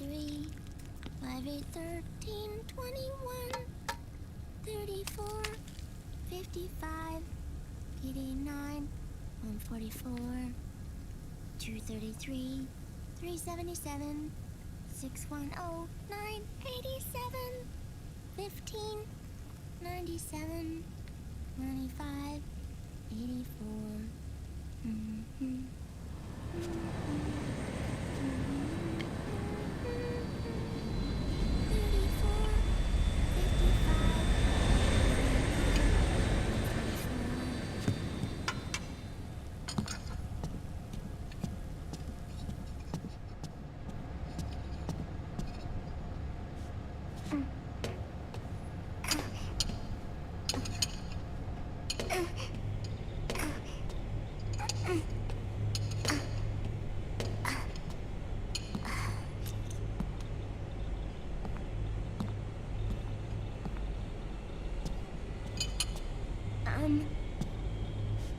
3, 5, 8, 13, 21, 34, 55, 89, 144, 233, 377, 610, 987, 15, 97, 95, 84.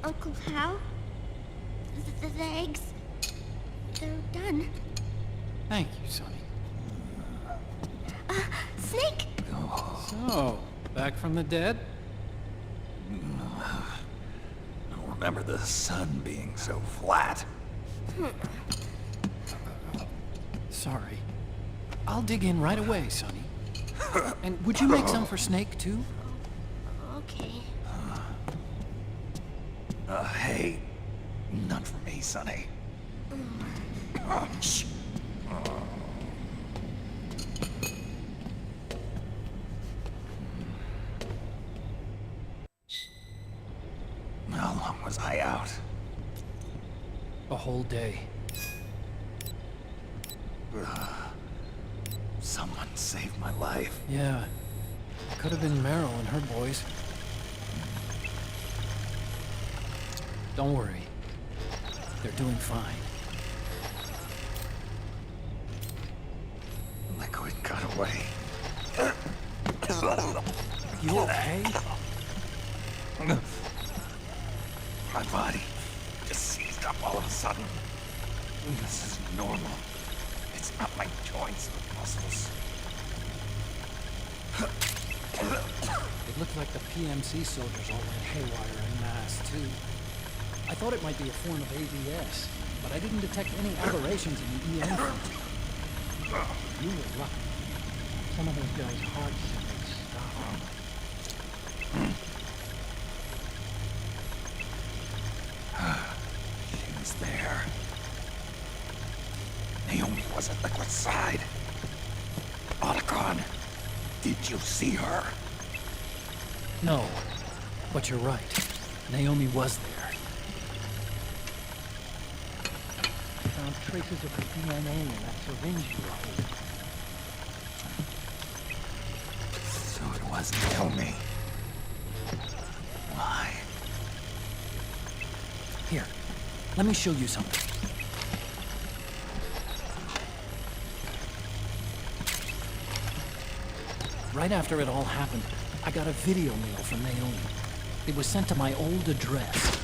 Uncle Hal? The eggs, they're done. Thank you, Sonny. Snake! So, back from the dead? I don't remember the sun being so flat. Sorry. I'll dig in right away, Sonny. And would you make some for Snake, too? Okay. Hey, none for me, Sonny. Shh. How long was I out? A whole day. Someone saved my life. Yeah. Could have been Meryl and her boys. Don't worry. They're doing fine. Liquid got away. You okay? My body just seized up all of a sudden. This is normal. It's not my joints or muscles. It looked like the PMC soldiers all went haywire en masse, too. I thought it might be a form of AVS, but I didn't detect any aberrations in the EM function. You were lucky. Some of those guys' hearts simply stopped. She was there. Naomi was at Liquid's side. Otacon, did you see her? No, but you're right. Naomi was there. I found traces of her DNA in that syringe you were holding. So it was Naomi. Why? Here, let me show you something. Right after it all happened, I got a video mail from Naomi. It was sent to my old address.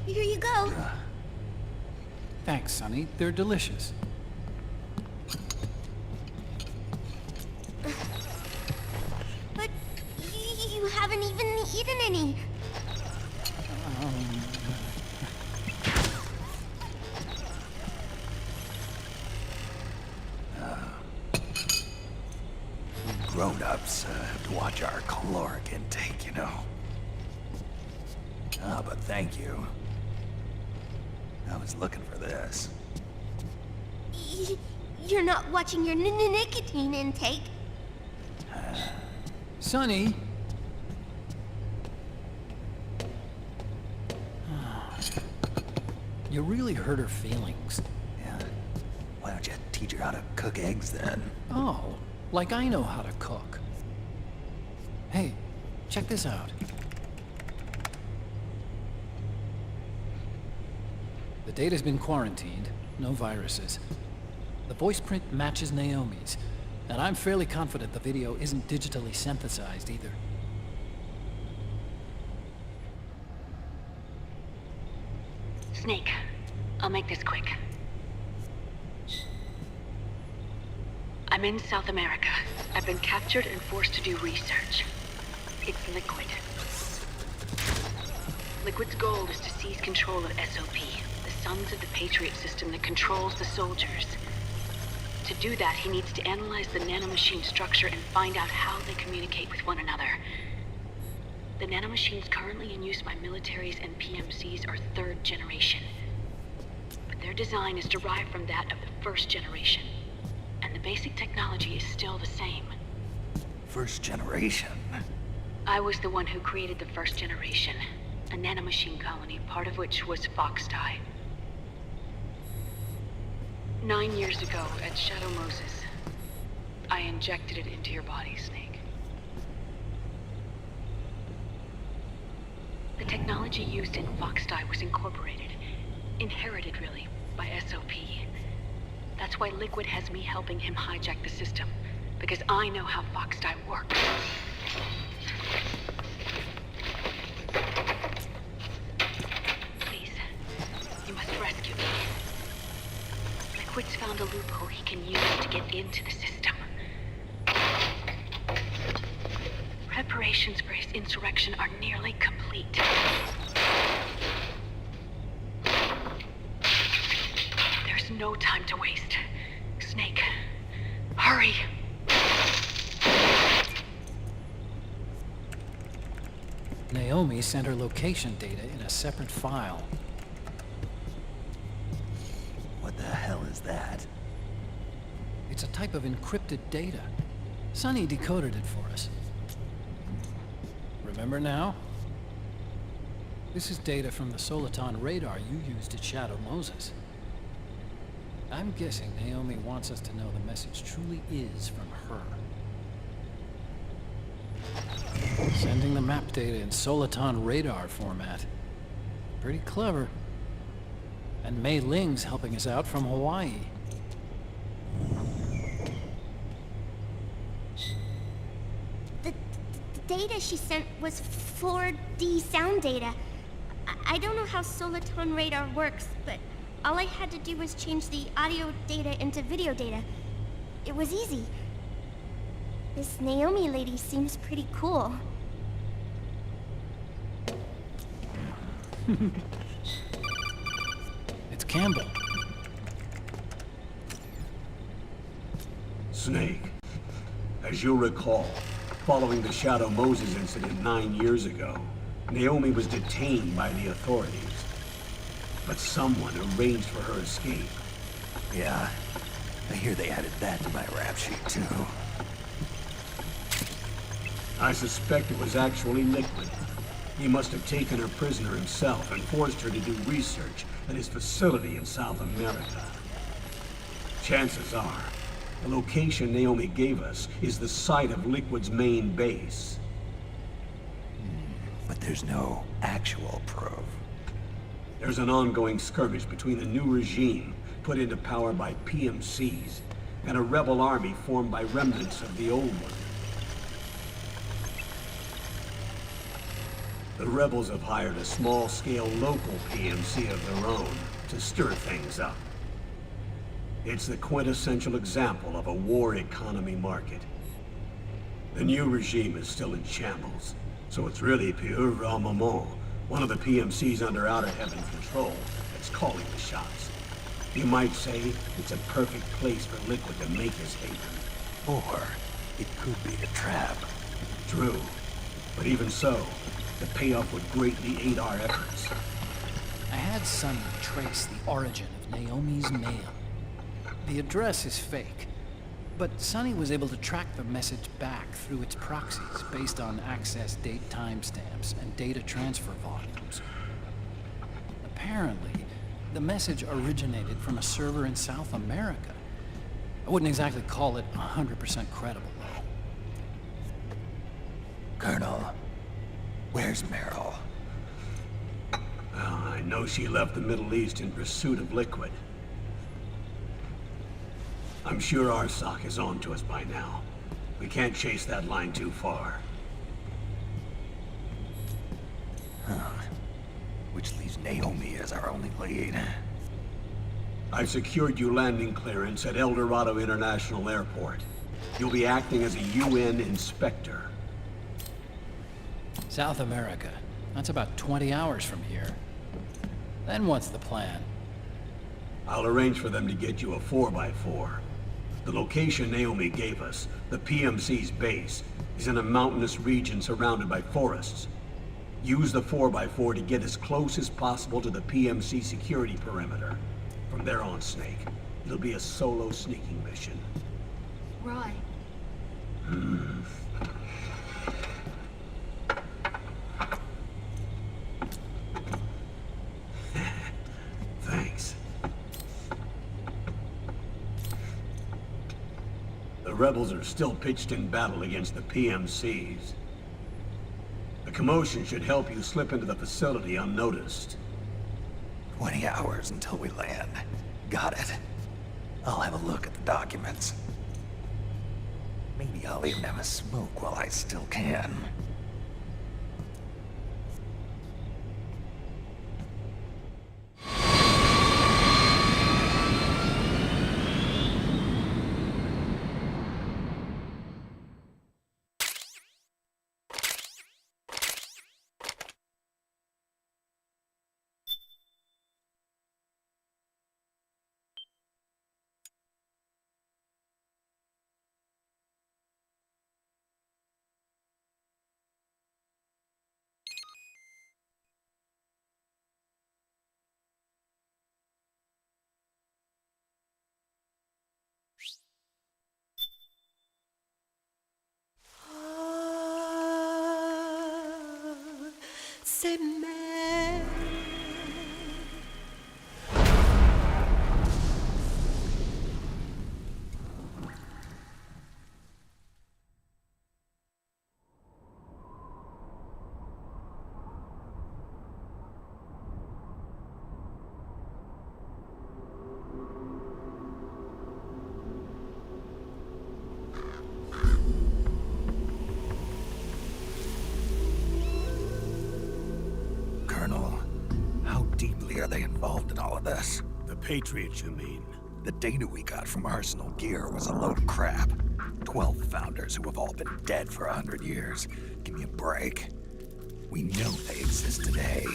Here you go. Thanks, Sonny. They're delicious. But you haven't even eaten any. Grown-ups have to watch our caloric intake, you know. Ah, but thank you. I was looking for this. You're not watching your nicotine intake. Sonny! You really hurt her feelings. Yeah. Why don't you teach her how to cook eggs then? Oh, like I know how to cook. Hey, check this out. The data's been quarantined, no viruses. The voice print matches Naomi's, and I'm fairly confident the video isn't digitally synthesized either. Snake, I'll make this quick. I'm in South America. I've been captured and forced to do research. It's Liquid. Liquid's goal is to seize control of SOP, the sons of the Patriot system that controls the soldiers. To do that, he needs to analyze the nanomachine structure and find out how they communicate with one another. The nanomachines currently in use by militaries and PMCs are third generation. But their design is derived from that of the first generation. And the basic technology is still the same. First generation? I was the one who created the first generation, a nanomachine colony, part of which was Foxdie. 9 years ago, at Shadow Moses, I injected it into your body, Snake. The technology used in Foxdie was incorporated, inherited really, by SOP. That's why Liquid has me helping him hijack the system, because I know how Foxdie works. Please, you must rescue me. Liquid's found a loophole he can use to get into the system. Preparations for his insurrection are nearly complete. There's no time to waste. Snake, hurry! Naomi sent her location data in a separate file. What the hell is that? It's a type of encrypted data. Sonny decoded it for us. Remember now? This is data from the Soliton radar you used at Shadow Moses. I'm guessing Naomi wants us to know the message truly is from her. Sending the map data in Soliton radar format. Pretty clever. And Mei Ling's helping us out from Hawaii. The data she sent was 4D sound data. I don't know how Soliton radar works, but all I had to do was change the audio data into video data. It was easy. This Naomi lady seems pretty cool. It's Campbell. Snake, as you'll recall, following the Shadow Moses incident 9 years ago, Naomi was detained by the authorities. But someone arranged for her escape. Yeah, I hear they added that to my rap sheet, too. I suspect it was actually Liquid. He must have taken her prisoner himself and forced her to do research at his facility in South America. Chances are, the location Naomi gave us is the site of Liquid's main base. But there's no actual proof. There's an ongoing skirmish between a new regime put into power by PMCs and a rebel army formed by remnants of the old one. The rebels have hired a small-scale local PMC of their own to stir things up. It's the quintessential example of a war economy market. The new regime is still in shambles, so it's really pure moment, one of the PMCs under Outer Heaven control, that's calling the shots. You might say it's a perfect place for Liquid to make his haven. Or it could be a trap. True, but even so, the payoff would greatly aid our efforts. I had Sonny trace the origin of Naomi's mail. The address is fake, but Sonny was able to track the message back through its proxies based on access date timestamps and data transfer volumes. Apparently, the message originated from a server in South America. I wouldn't exactly call it 100% credible, though. Colonel, where's Meryl? Well, I know she left the Middle East in pursuit of Liquid. I'm sure Arsak is on to us by now. We can't chase that line too far. Which leaves Naomi as our only lead. I've secured you landing clearance at El Dorado International Airport. You'll be acting as a UN inspector. South America. That's about 20 hours from here. Then what's the plan? I'll arrange for them to get you a 4x4. The location Naomi gave us, the PMC's base, is in a mountainous region surrounded by forests. Use the 4x4 to get as close as possible to the PMC security perimeter. From there on, Snake, it'll be a solo sneaking mission. Right. Thanks. The rebels are still pitched in battle against the PMCs. The commotion should help you slip into the facility unnoticed. 20 hours until we land. Got it. I'll have a look at the documents. Maybe I'll even have a smoke while I still can. C'est mer. Colonel, how deeply are they involved in all of this? The Patriots, you mean? The data we got from Arsenal Gear was a load of crap. 12 founders who have all been dead for 100 years. Give me a break. We know they exist today.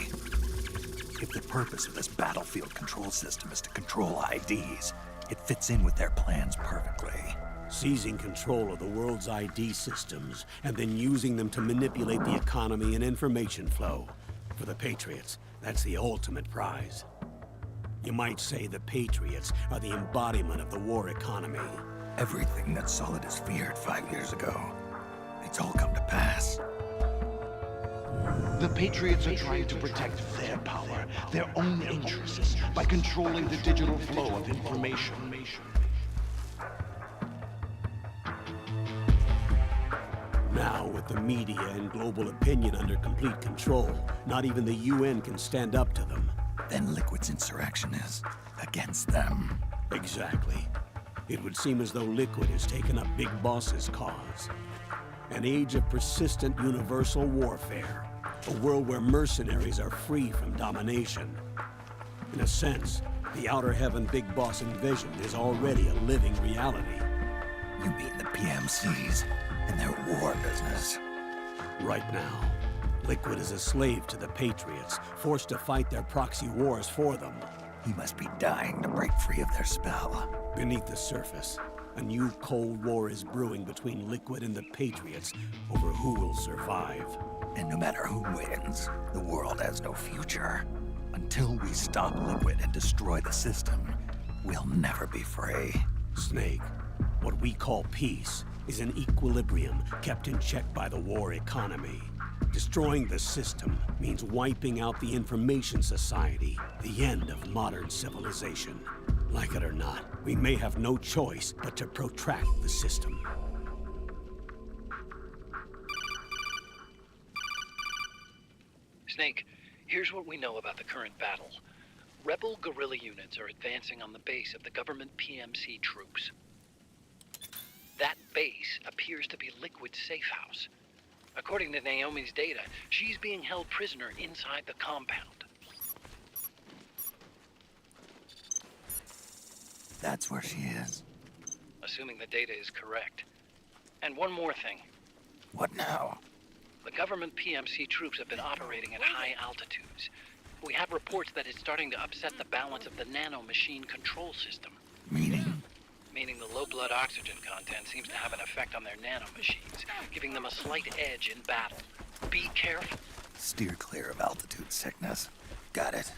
If the purpose of this battlefield control system is to control IDs, it fits in with their plans perfectly. Seizing control of the world's ID systems, and then using them to manipulate the economy and information flow. For the Patriots, that's the ultimate prize. You might say the Patriots are the embodiment of the war economy. Everything that Solidus feared 5 years ago, it's all come to pass. The Patriots are trying to protect their power, their own interests, by controlling the digital flow of information. Now, with the media and global opinion under complete control, not even the UN can stand up to them. Then Liquid's insurrection is against them. Exactly. It would seem as though Liquid has taken up Big Boss's cause. An age of persistent universal warfare. A world where mercenaries are free from domination. In a sense, the Outer Heaven Big Boss envisioned is already a living reality. You mean the PMCs and their war business? Right now, Liquid is a slave to the Patriots, forced to fight their proxy wars for them. He must be dying to break free of their spell. Beneath the surface, a new Cold War is brewing between Liquid and the Patriots over who will survive. And no matter who wins, the world has no future. Until we stop Liquid and destroy the system, we'll never be free. Snake, what we call peace is an equilibrium kept in check by the war economy. Destroying the system means wiping out the information society, the end of modern civilization. Like it or not, we may have no choice but to protract the system. Snake, here's what we know about the current battle. Rebel guerrilla units are advancing on the base of the government PMC troops. appears to be Liquid's safe house. According to Naomi's data, she's being held prisoner inside the compound. That's where she is. Assuming the data is correct. And one more thing. What now? The government PMC troops have been operating at high altitudes. We have reports that it's starting to upset the balance of the nano-machine control system. Meaning? Meaning the low blood oxygen content seems to have an effect on their nano-machines, giving them a slight edge in battle. Be careful. Steer clear of altitude sickness. Got it.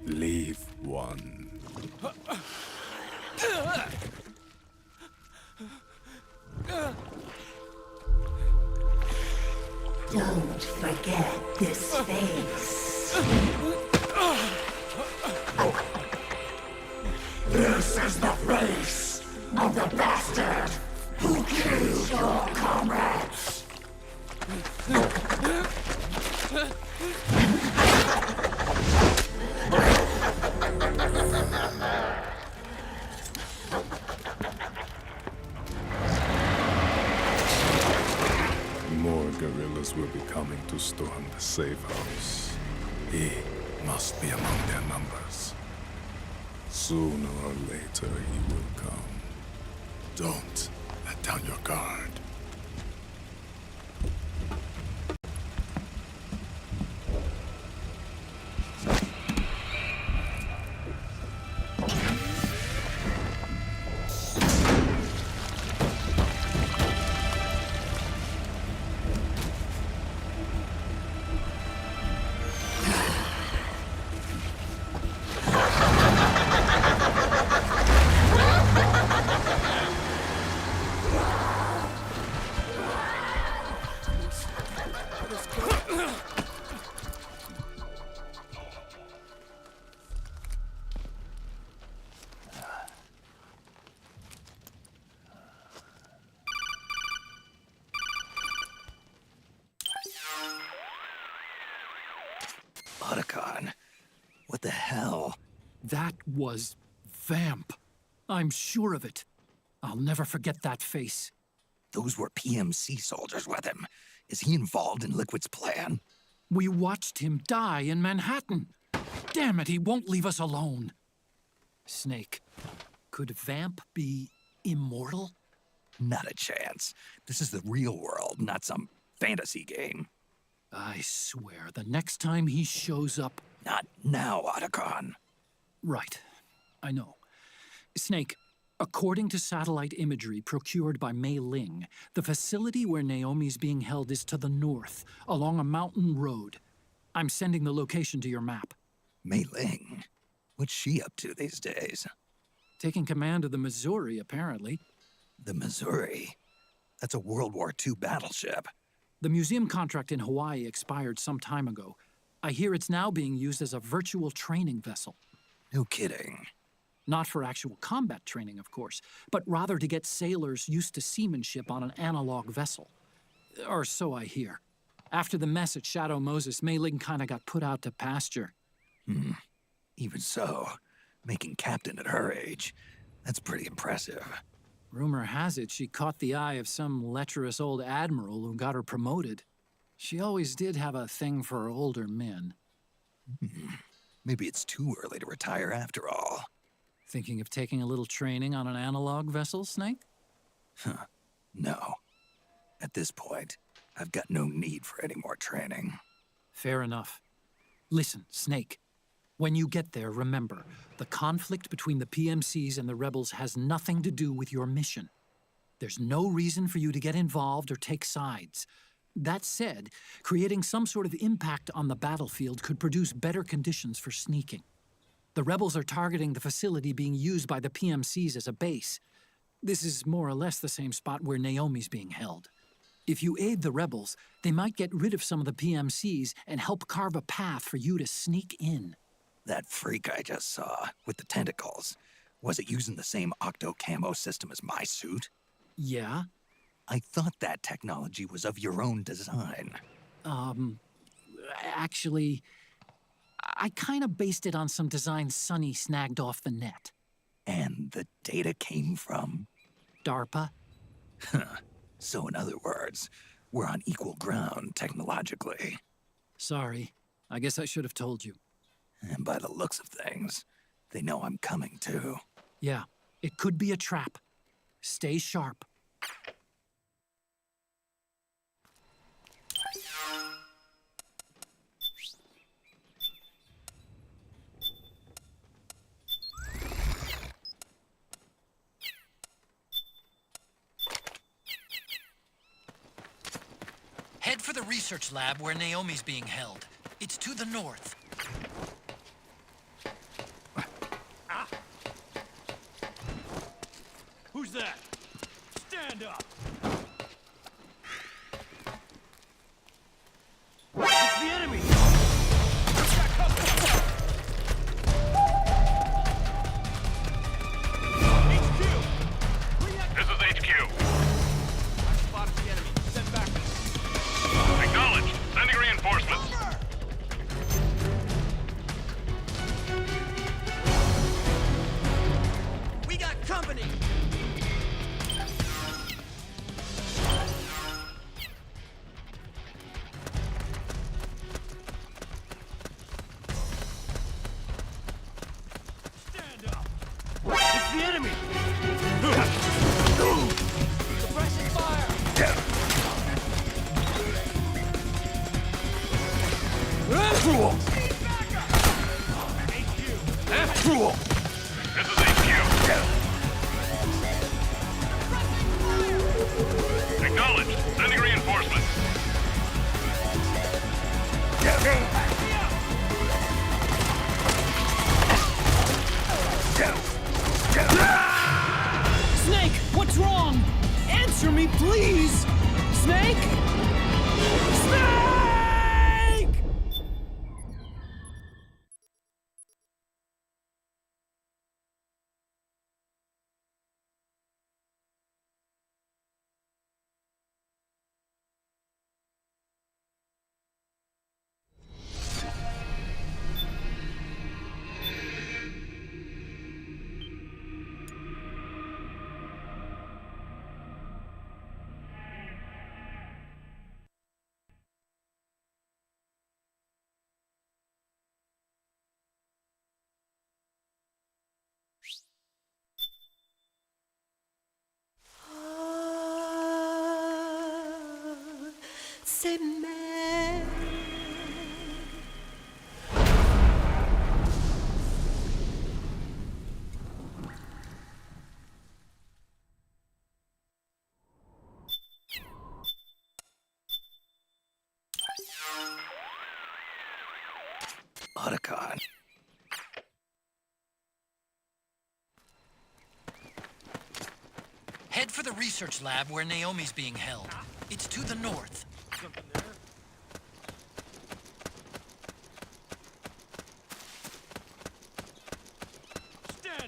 Leave one. Don't forget this face. This is the face of the bastard who killed your comrades. More guerrillas will be coming to storm the safe house. He must be among their numbers. Sooner or later he will come. Don't let down your guard. Otacon. What the hell? That was Vamp. I'm sure of it. I'll never forget that face. Those were PMC soldiers with him. Is he involved in Liquid's plan? We watched him die in Manhattan. Damn it, he won't leave us alone. Snake, could Vamp be immortal? Not a chance. This is the real world, not some fantasy game. I swear, the next time he shows up... Not now, Otacon. Right. I know. Snake, according to satellite imagery procured by Mei Ling, the facility where Naomi's being held is to the north, along a mountain road. I'm sending the location to your map. Mei Ling? What's she up to these days? Taking command of the Missouri, apparently. The Missouri? That's a World War II battleship. The museum contract in Hawaii expired some time ago. I hear it's now being used as a virtual training vessel. No kidding. Not for actual combat training, of course, but rather to get sailors used to seamanship on an analog vessel. Or so I hear. After the mess at Shadow Moses, Mei Ling kinda got put out to pasture. Even so, making captain at her age, that's pretty impressive. Rumor has it she caught the eye of some lecherous old admiral who got her promoted. She always did have a thing for older men. Maybe it's too early to retire after all. Thinking of taking a little training on an analog vessel, Snake? No. At this point, I've got no need for any more training. Fair enough. Listen, Snake. When you get there, remember, the conflict between the PMCs and the rebels has nothing to do with your mission. There's no reason for you to get involved or take sides. That said, creating some sort of impact on the battlefield could produce better conditions for sneaking. The rebels are targeting the facility being used by the PMCs as a base. This is more or less the same spot where Naomi's being held. If you aid the rebels, they might get rid of some of the PMCs and help carve a path for you to sneak in. That freak I just saw, with the tentacles, was it using the same octo-camo system as my suit? Yeah? I thought that technology was of your own design. Actually, I kinda based it on some design Sonny snagged off the net. And the data came from? DARPA? So in other words, we're on equal ground technologically. Sorry. I guess I should have told you. And by the looks of things, they know I'm coming too. Yeah, it could be a trap. Stay sharp. Head for the research lab where Naomi's being held. It's to the north. Who's that? Stand up! It's the enemy! This is HQ. I spotted the enemy. Send back. Acknowledged. Sending reinforcements. We got company! Stand up! It's the enemy! Suppressing fire! Cruel! HQ! Cruel! This is HQ. Acknowledged. Sending reinforcements. Snake, what's wrong? Answer me, please! Snake? Snake! C'est mais Otacon. Head for the research lab where Naomi's being held. It's to the north. Something there?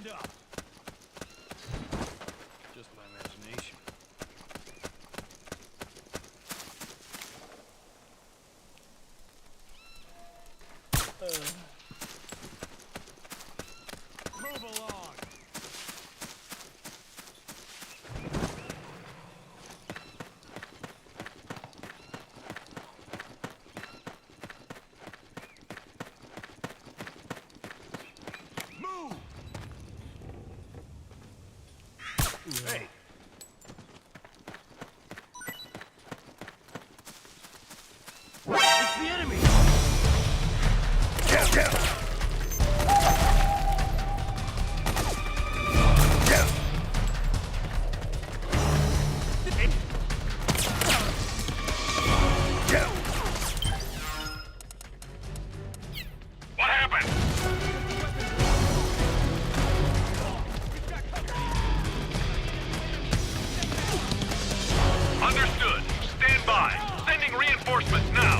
Stand up! Just my imagination. Move along! Move! Hey! It's the enemy! What happened? Understood. Stand by. Sending reinforcements now.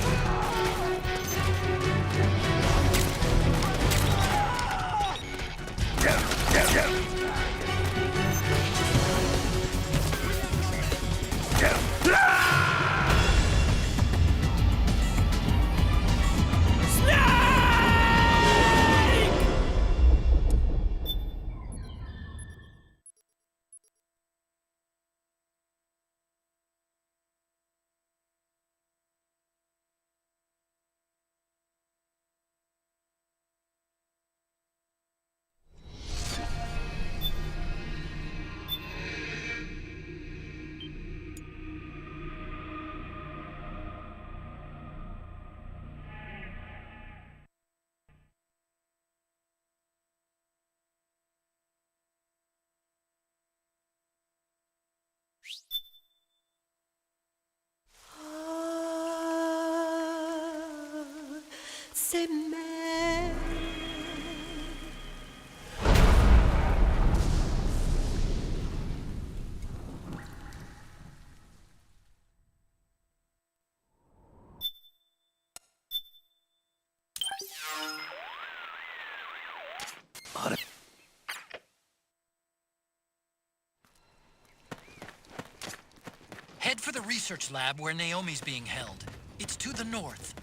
C'est mère. Head for the research lab where Naomi's being held. It's to the north.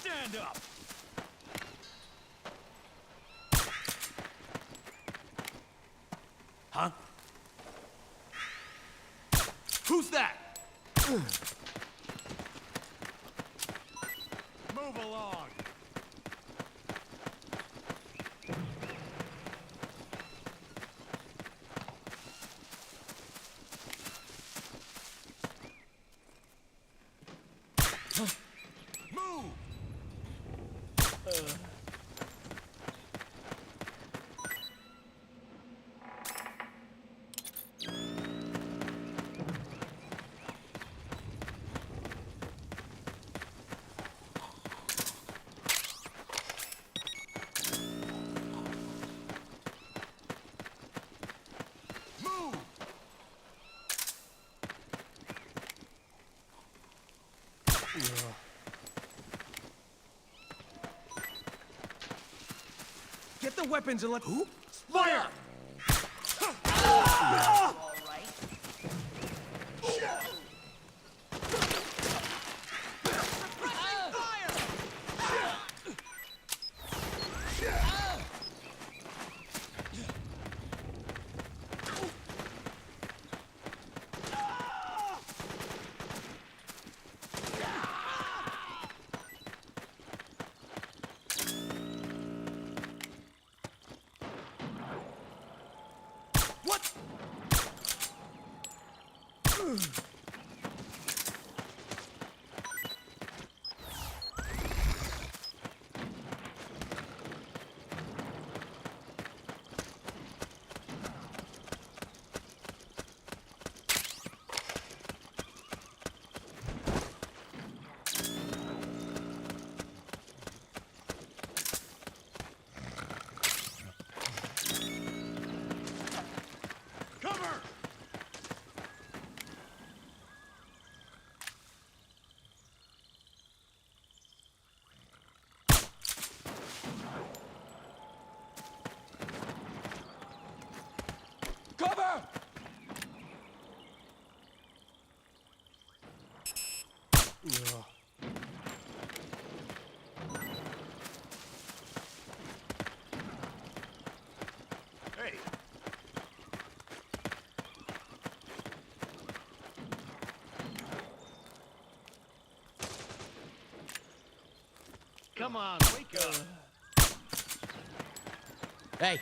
Stand up! Huh? Who's that? Move along! Move! Move! Get the weapons and let... Who? Fire! Hey, Come on, wake up. Hey,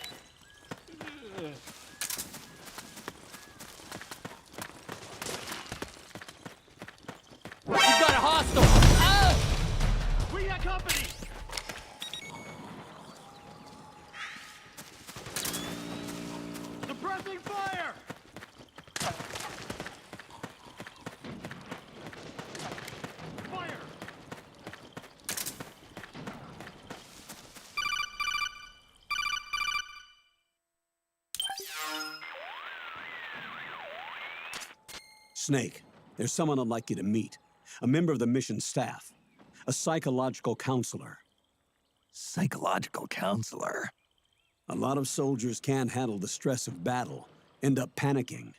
you got a hostile! Ah! We got company. Suppressing fire. Fire. Snake, there's someone I'd like you to meet. A member of the mission staff. A psychological counselor. Psychological counselor? A lot of soldiers can't handle the stress of battle, end up panicking.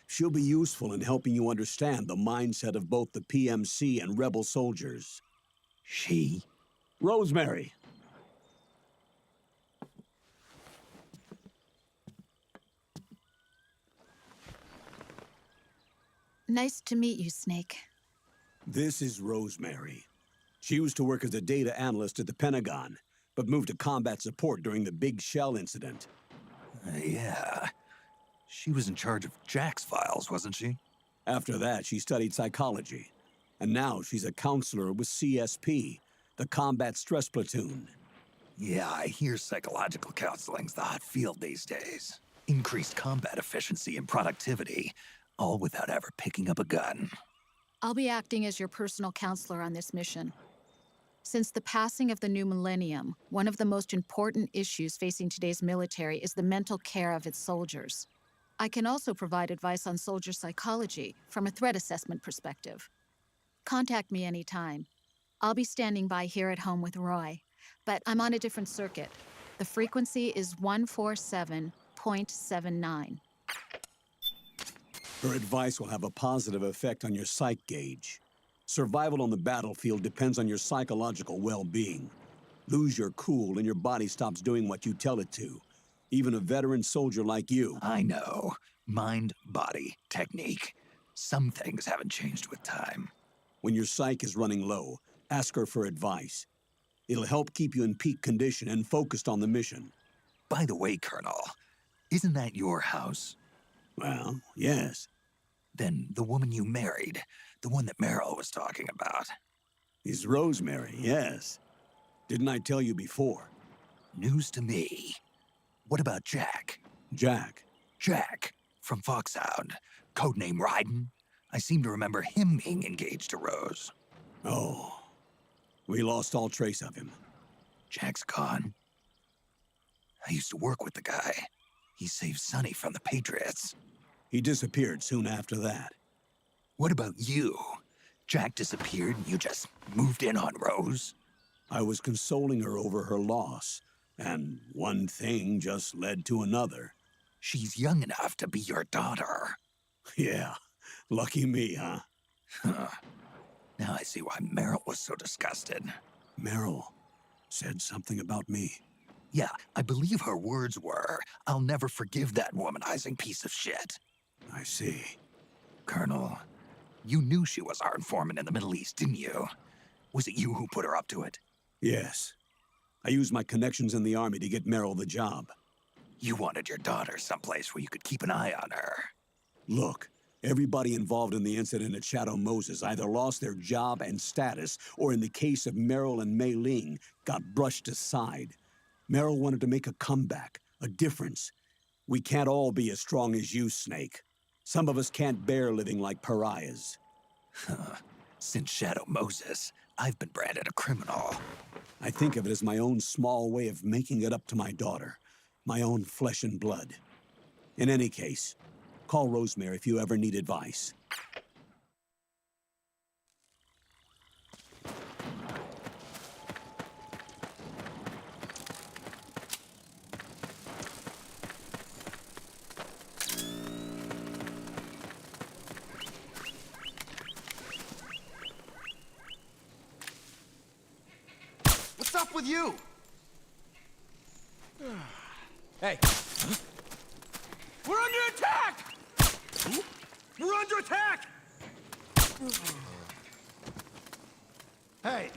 She'll be useful in helping you understand the mindset of both the PMC and rebel soldiers. She? Rosemary. Nice to meet you, Snake. This is Rosemary. She used to work as a data analyst at the Pentagon, but moved to combat support during the Big Shell incident. Yeah. She was in charge of Jack's files, wasn't she? After that, she studied psychology. And now she's a counselor with CSP, the Combat Stress Platoon. Yeah, I hear psychological counseling's the hot field these days. Increased combat efficiency and productivity, all without ever picking up a gun. I'll be acting as your personal counselor on this mission. Since the passing of the new millennium, one of the most important issues facing today's military is the mental care of its soldiers. I can also provide advice on soldier psychology from a threat assessment perspective. Contact me anytime. I'll be standing by here at home with Roy, but I'm on a different circuit. The frequency is 147.79. Her advice will have a positive effect on your psych gauge. Survival on the battlefield depends on your psychological well-being. Lose your cool and your body stops doing what you tell it to. Even a veteran soldier like you. I know. Mind, body, technique. Some things haven't changed with time. When your psyche is running low, ask her for advice. It'll help keep you in peak condition and focused on the mission. By the way, Colonel, isn't that your house? Well, yes. Then the woman you married, the one that Meryl was talking about. Is Rosemary, yes. Didn't I tell you before? News to me. What about Jack? Jack? Jack, from Foxhound. Codename Ryden. I seem to remember him being engaged to Rose. Oh. We lost all trace of him. Jack's gone. I used to work with the guy. He saved Sonny from the Patriots. He disappeared soon after that. What about you? Jack disappeared and you just moved in on Rose? I was consoling her over her loss, and one thing just led to another. She's young enough to be your daughter. Yeah, lucky me, huh? Now I see why Meryl was so disgusted. Meryl said something about me. Yeah, I believe her words were, "I'll never forgive that womanizing piece of shit." I see. Colonel, you knew she was our informant in the Middle East, didn't you? Was it you who put her up to it? Yes. I used my connections in the Army to get Meryl the job. You wanted your daughter someplace where you could keep an eye on her. Look, everybody involved in the incident at Shadow Moses either lost their job and status, or in the case of Meryl and Mei Ling, got brushed aside. Meryl wanted to make a comeback, a difference. We can't all be as strong as you, Snake. Some of us can't bear living like pariahs. Since Shadow Moses, I've been branded a criminal. I think of it as my own small way of making it up to my daughter. My own flesh and blood. In any case, call Rosemary if you ever need advice. up with you? Hey. We're under attack! We're under attack! Hey.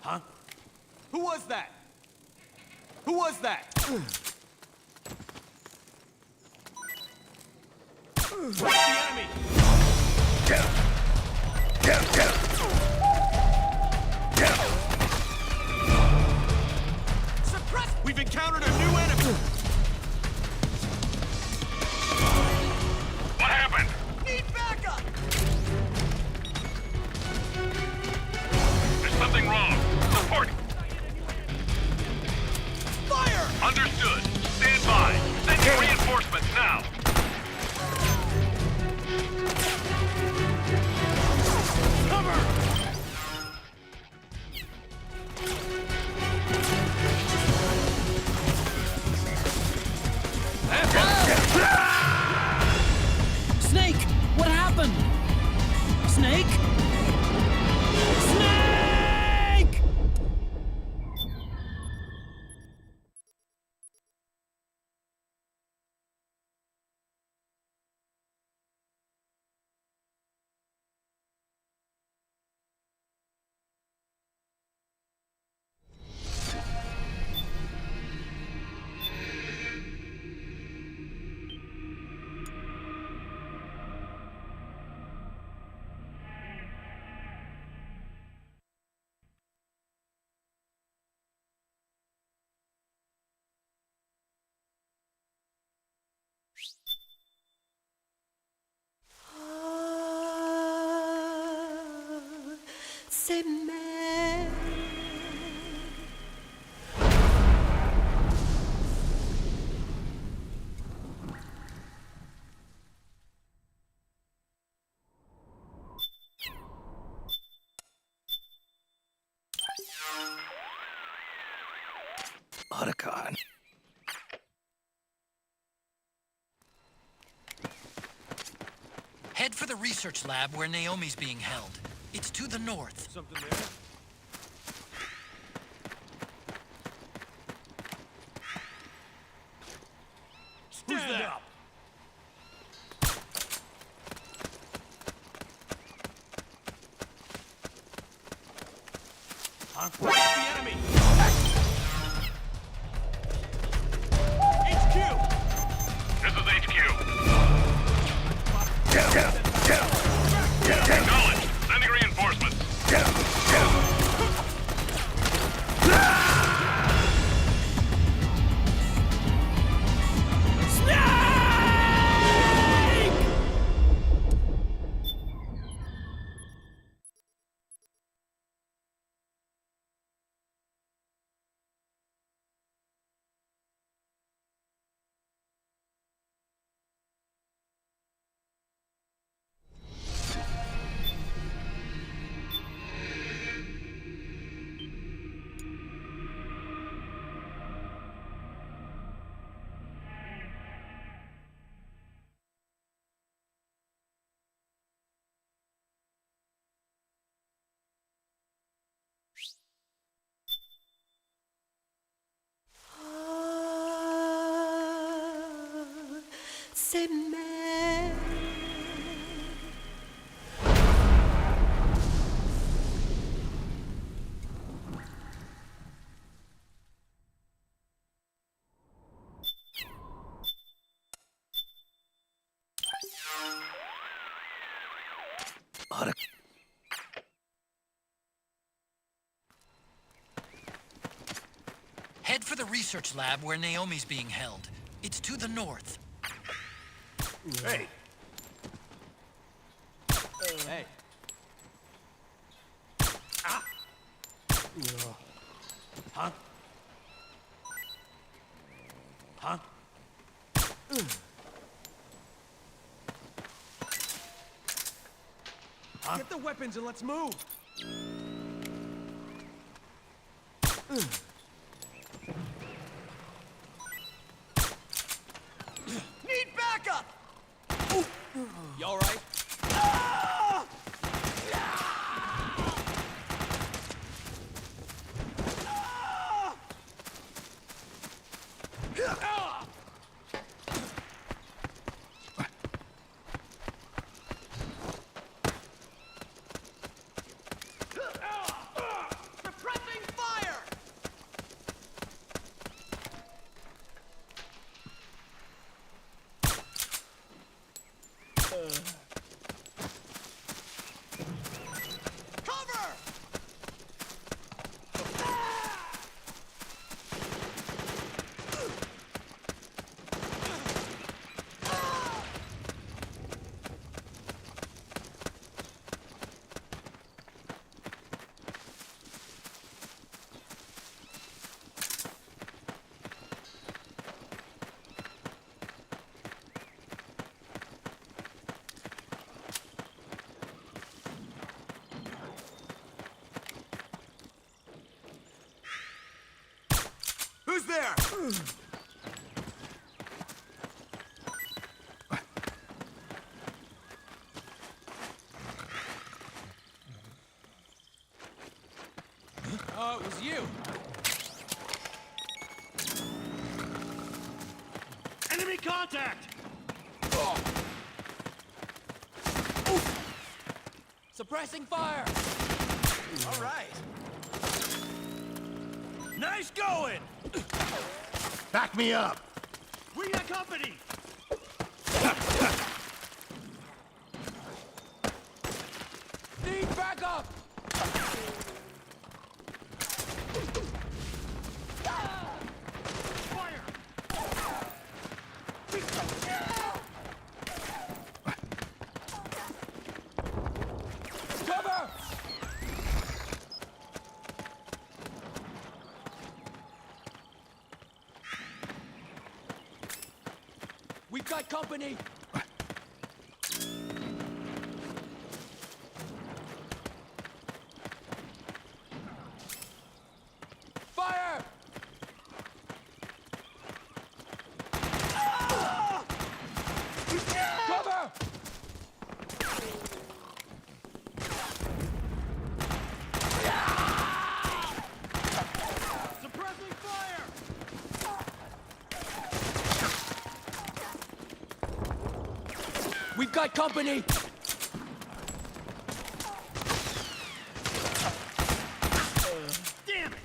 Huh? Who was that? Who was that? Where's the enemy? Suppress! We've encountered a new enemy! What happened? Need backup! There's something wrong. Support! Fire! Understood. Stand by. Sending reinforcements now. Cover! Snake! What happened? Snake? Snake! C'est mais Otacon. Head for the research lab where Naomi's being held. It's to the north. Something there? Stand up! Huh? Where's the enemy? HQ! This is HQ. Acknowledged. Sending reinforcements. c'est mais Head for the research lab where Naomi's being held. It's to the north. Hey. Hey. Ah. Huh? Huh? Huh? Get the weapons and let's move. Need backup. You all right? Ah! Ah! Suppressing fire! Cover! Who's there? Oh, it was you. Enemy contact! Suppressing fire! All right. Nice going! Back me up! We got company! Need backup! Fire! Cover! We've got company! Fire! Ah! Cover! Suppressing fire! We've got company! Damn it!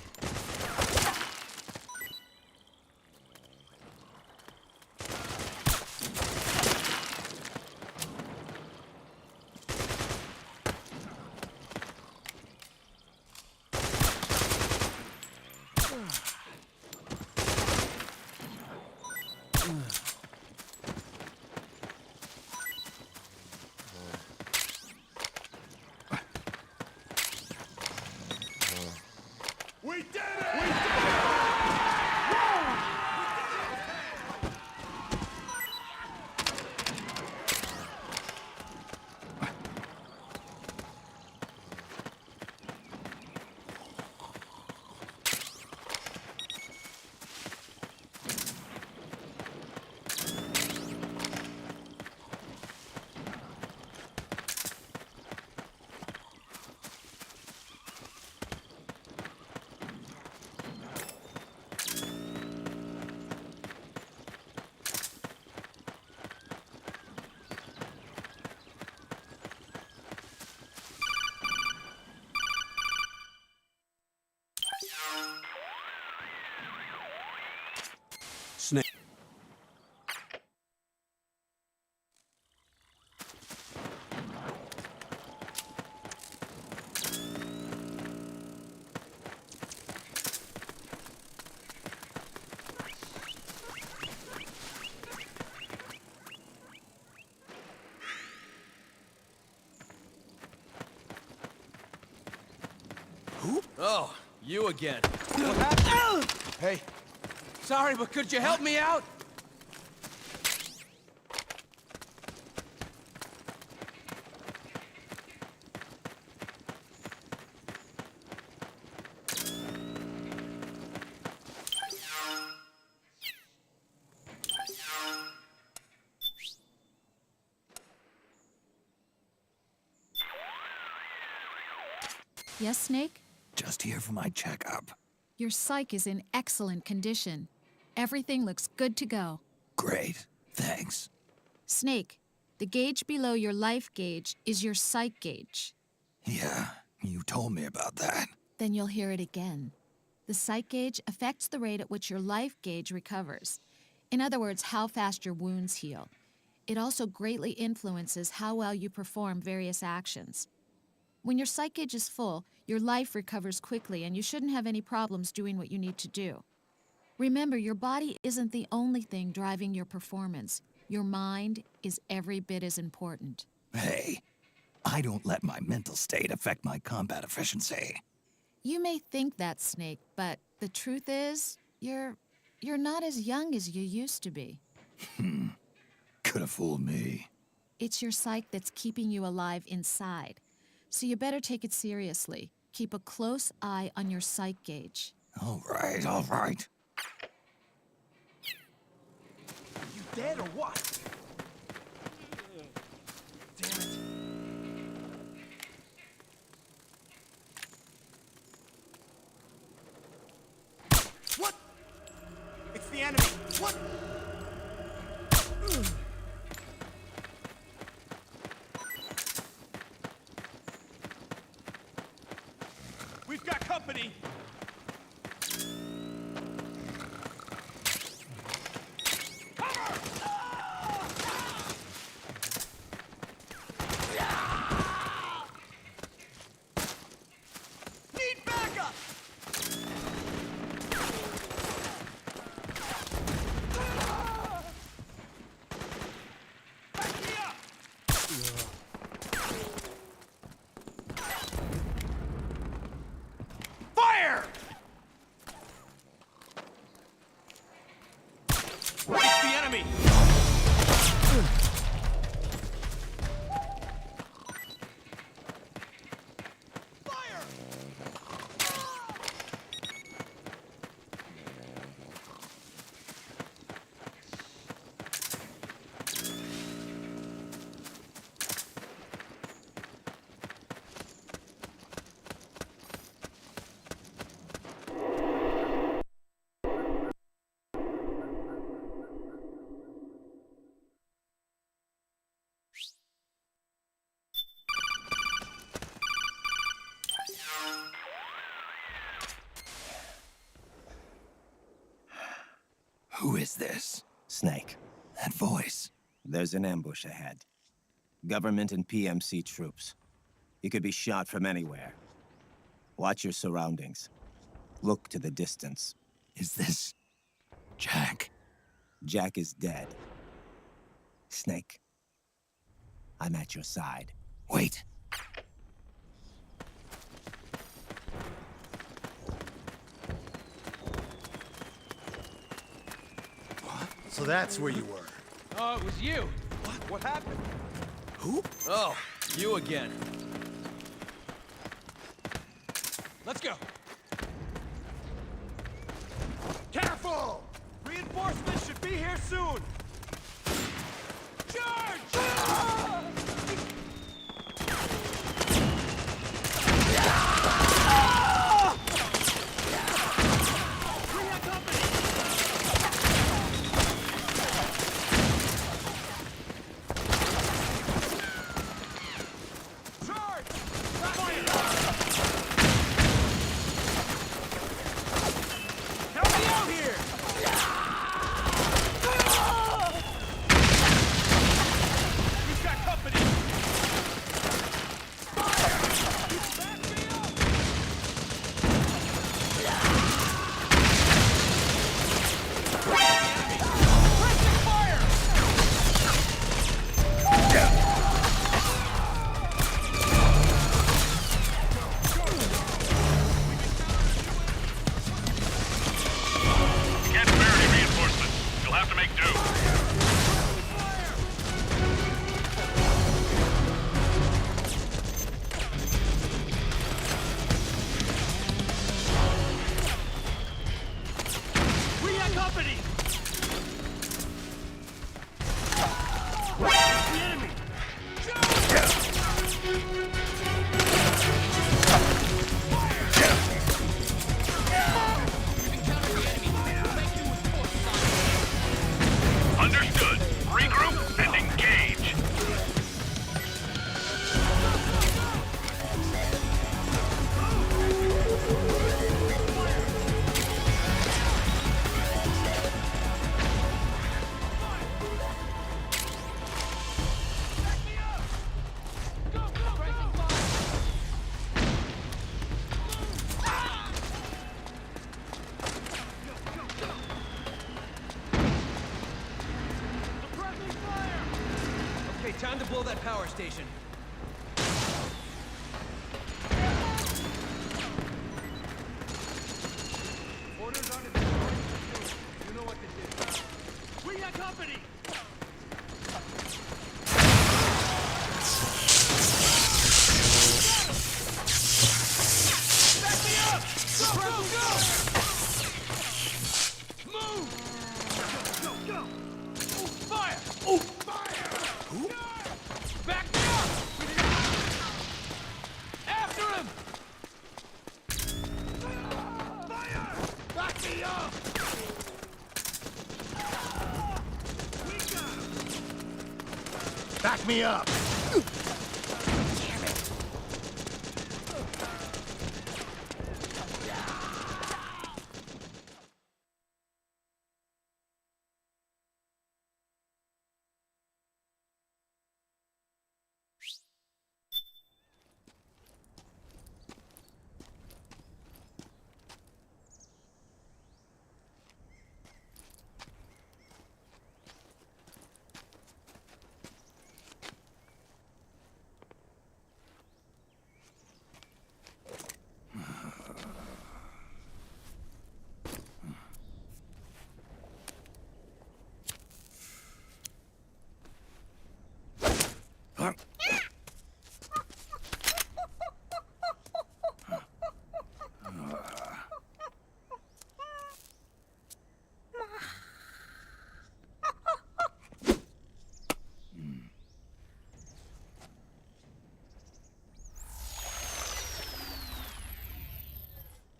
We did it! We did it! Snake. Oh, you again. What happened? Hey, sorry, but could you help me out? Yes, Snake? Just here for my checkup. Your psych is in excellent condition. Everything looks good to go. Great, thanks. Snake, the gauge below your life gauge is your psych gauge. Yeah, you told me about that. Then you'll hear it again. The psych gauge affects the rate at which your life gauge recovers. In other words, how fast your wounds heal. It also greatly influences how well you perform various actions. When your psych gauge is full, your life recovers quickly and you shouldn't have any problems doing what you need to do. Remember, your body isn't the only thing driving your performance. Your mind is every bit as important. Hey, I don't let my mental state affect my combat efficiency. You may think that, Snake, but the truth is, you're not as young as you used to be. Could have fooled me. It's your psyche that's keeping you alive inside. So you better take it seriously. Keep a close eye on your psych gauge. All right, all right. You dead or what? Damn it. What? It's the enemy. What? We've got company. Need backup. Back me up. Fire! It's the enemy! Fire! Who is this? Snake. That voice. There's an ambush ahead. Government and PMC troops. You could be shot from anywhere. Watch your surroundings. Look to the distance. Is this Jack? Jack is dead. Snake. I'm at your side. Wait. So that's where you were. Oh, it was you. What happened? Who? Oh, you again. Let's go. Careful! Reinforcements should be here soon. Charge! Help me out here! to blow that power station. Orders on the door. You know what to do. We got company! Back me up! Go, go, go! Move! Go, go! Fire! Oh, fire! Who? Back me up! After him! Fire! Back me up! We got him! Back me up!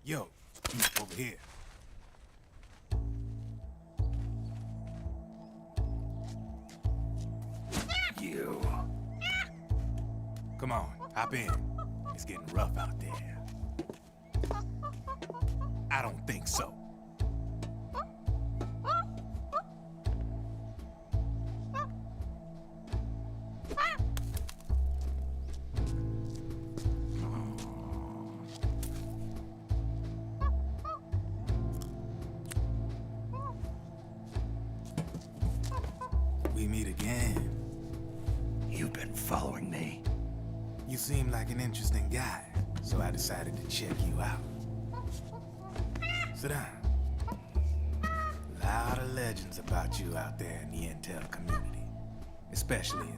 Yo, over here. You. Come on, hop in. It's getting rough out there. I don't think so. We meet again. You've been following me. You seem like an interesting guy, so I decided to check you out. Sit down. A lot of legends about you out there in the intel community, especially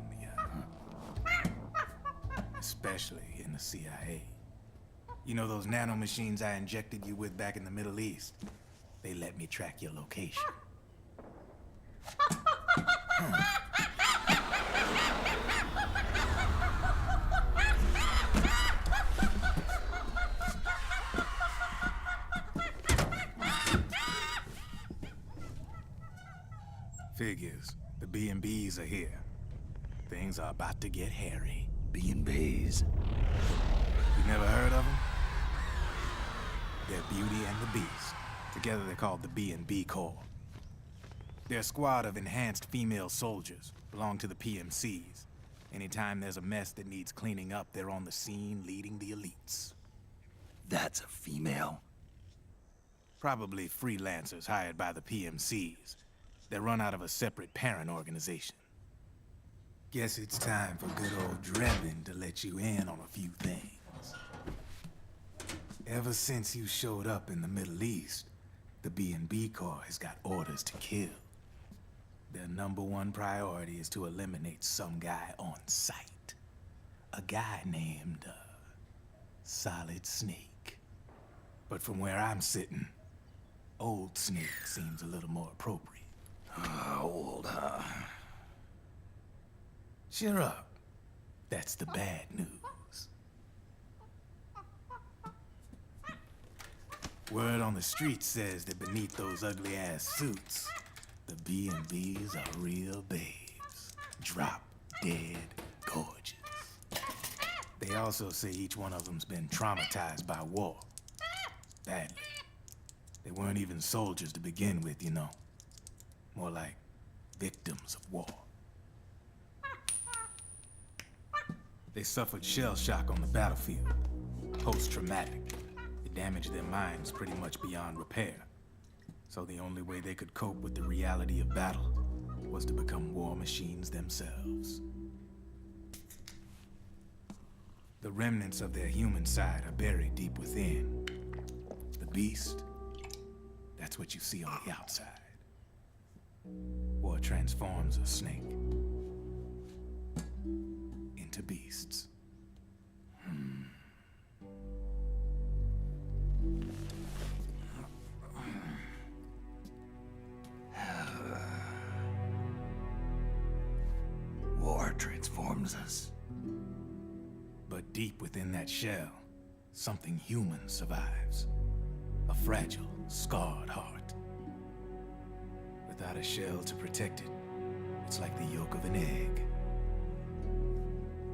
in the CIA. You know those nanomachines I injected you with back in the Middle East? They let me track your location. Figures. The B&Bs are here. Things are about to get hairy. B&Bs? You never heard of them? They're Beauty and the Beast. Together they're called the B&B Corps. They're a squad of enhanced female soldiers, belong to the PMCs. Anytime there's a mess that needs cleaning up, they're on the scene leading the elites. That's a female? Probably freelancers hired by the PMCs. They're run out of a separate parent organization. Guess it's time for good old Drebin to let you in on a few things. Ever since you showed up in the Middle East, the B&B Corps has got orders to kill. Their #1 priority is to eliminate some guy on sight. A guy named, Solid Snake. But from where I'm sitting, Old Snake seems a little more appropriate. Old, huh? Cheer up. That's the bad news. Word on the street says that beneath those ugly-ass suits, the B&Bs are real babes. Drop dead gorgeous. They also say each one of them's been traumatized by war. Badly. They weren't even soldiers to begin with, you know. More like victims of war. They suffered shell shock on the battlefield. Post-traumatic. It damaged their minds pretty much beyond repair. So the only way they could cope with the reality of battle was to become war machines themselves. The remnants of their human side are buried deep within. The beast, that's what you see on the outside. War transforms a snake into beasts. War transforms us. But deep within that shell, something human survives. A fragile, scarred heart. Without a shell to protect it, it's like the yolk of an egg.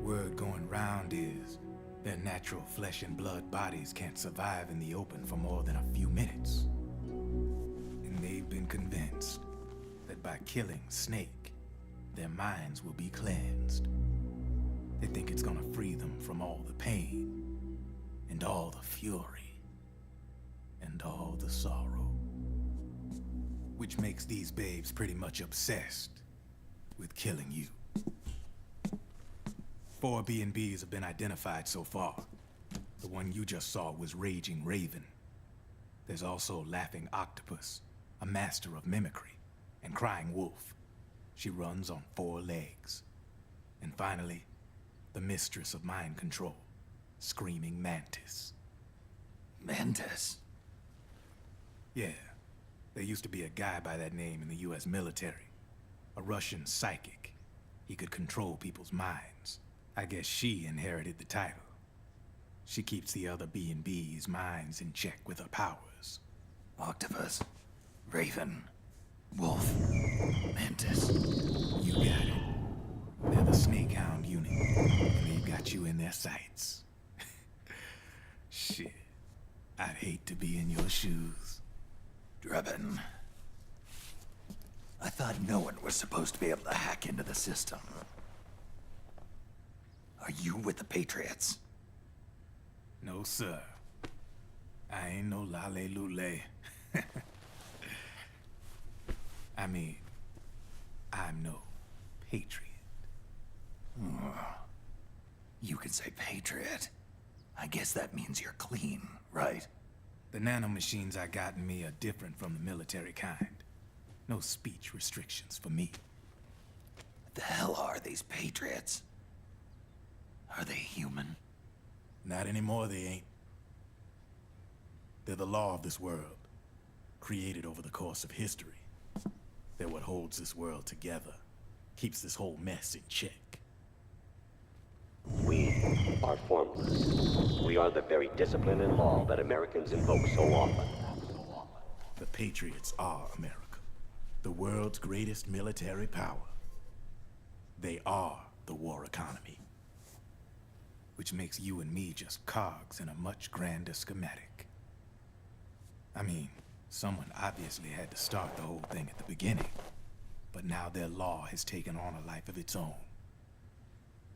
Word going round is their natural flesh and blood bodies can't survive in the open for more than a few minutes. And they've been convinced that by killing Snake, their minds will be cleansed. They think it's gonna free them from all the pain, and all the fury, and all the sorrow. Which makes these babes pretty much obsessed with killing you. 4 B&Bs have been identified so far. The one you just saw was Raging Raven. There's also Laughing Octopus, a master of mimicry, and Crying Wolf. She runs on 4 legs. And finally, the mistress of mind control, Screaming Mantis. Mantis? Yeah. There used to be a guy by that name in the US military. A Russian psychic. He could control people's minds. I guess she inherited the title. She keeps the other B&B's minds in check with her powers. Octopus, Raven, Wolf, Mantis. You got it. They're the Snakehound unit, and they've got you in their sights. Shit. I'd hate to be in your shoes. Drebin. I thought no one was supposed to be able to hack into the system. Are you with the Patriots? No, sir. I ain't no lale-lule. I mean, I'm no patriot. You can say patriot. I guess that means you're clean, right? The nanomachines I got in me are different from the military kind. No speech restrictions for me. What the hell are these Patriots? Are they human? Not anymore, they ain't. They're the law of this world, created over the course of history. They're what holds this world together, keeps this whole mess in check. We are formless. We are the very discipline and law that Americans invoke so often. The Patriots are America, the world's greatest military power. They are the war economy. Which makes you and me just cogs in a much grander schematic. I mean, someone obviously had to start the whole thing at the beginning. But now their law has taken on a life of its own.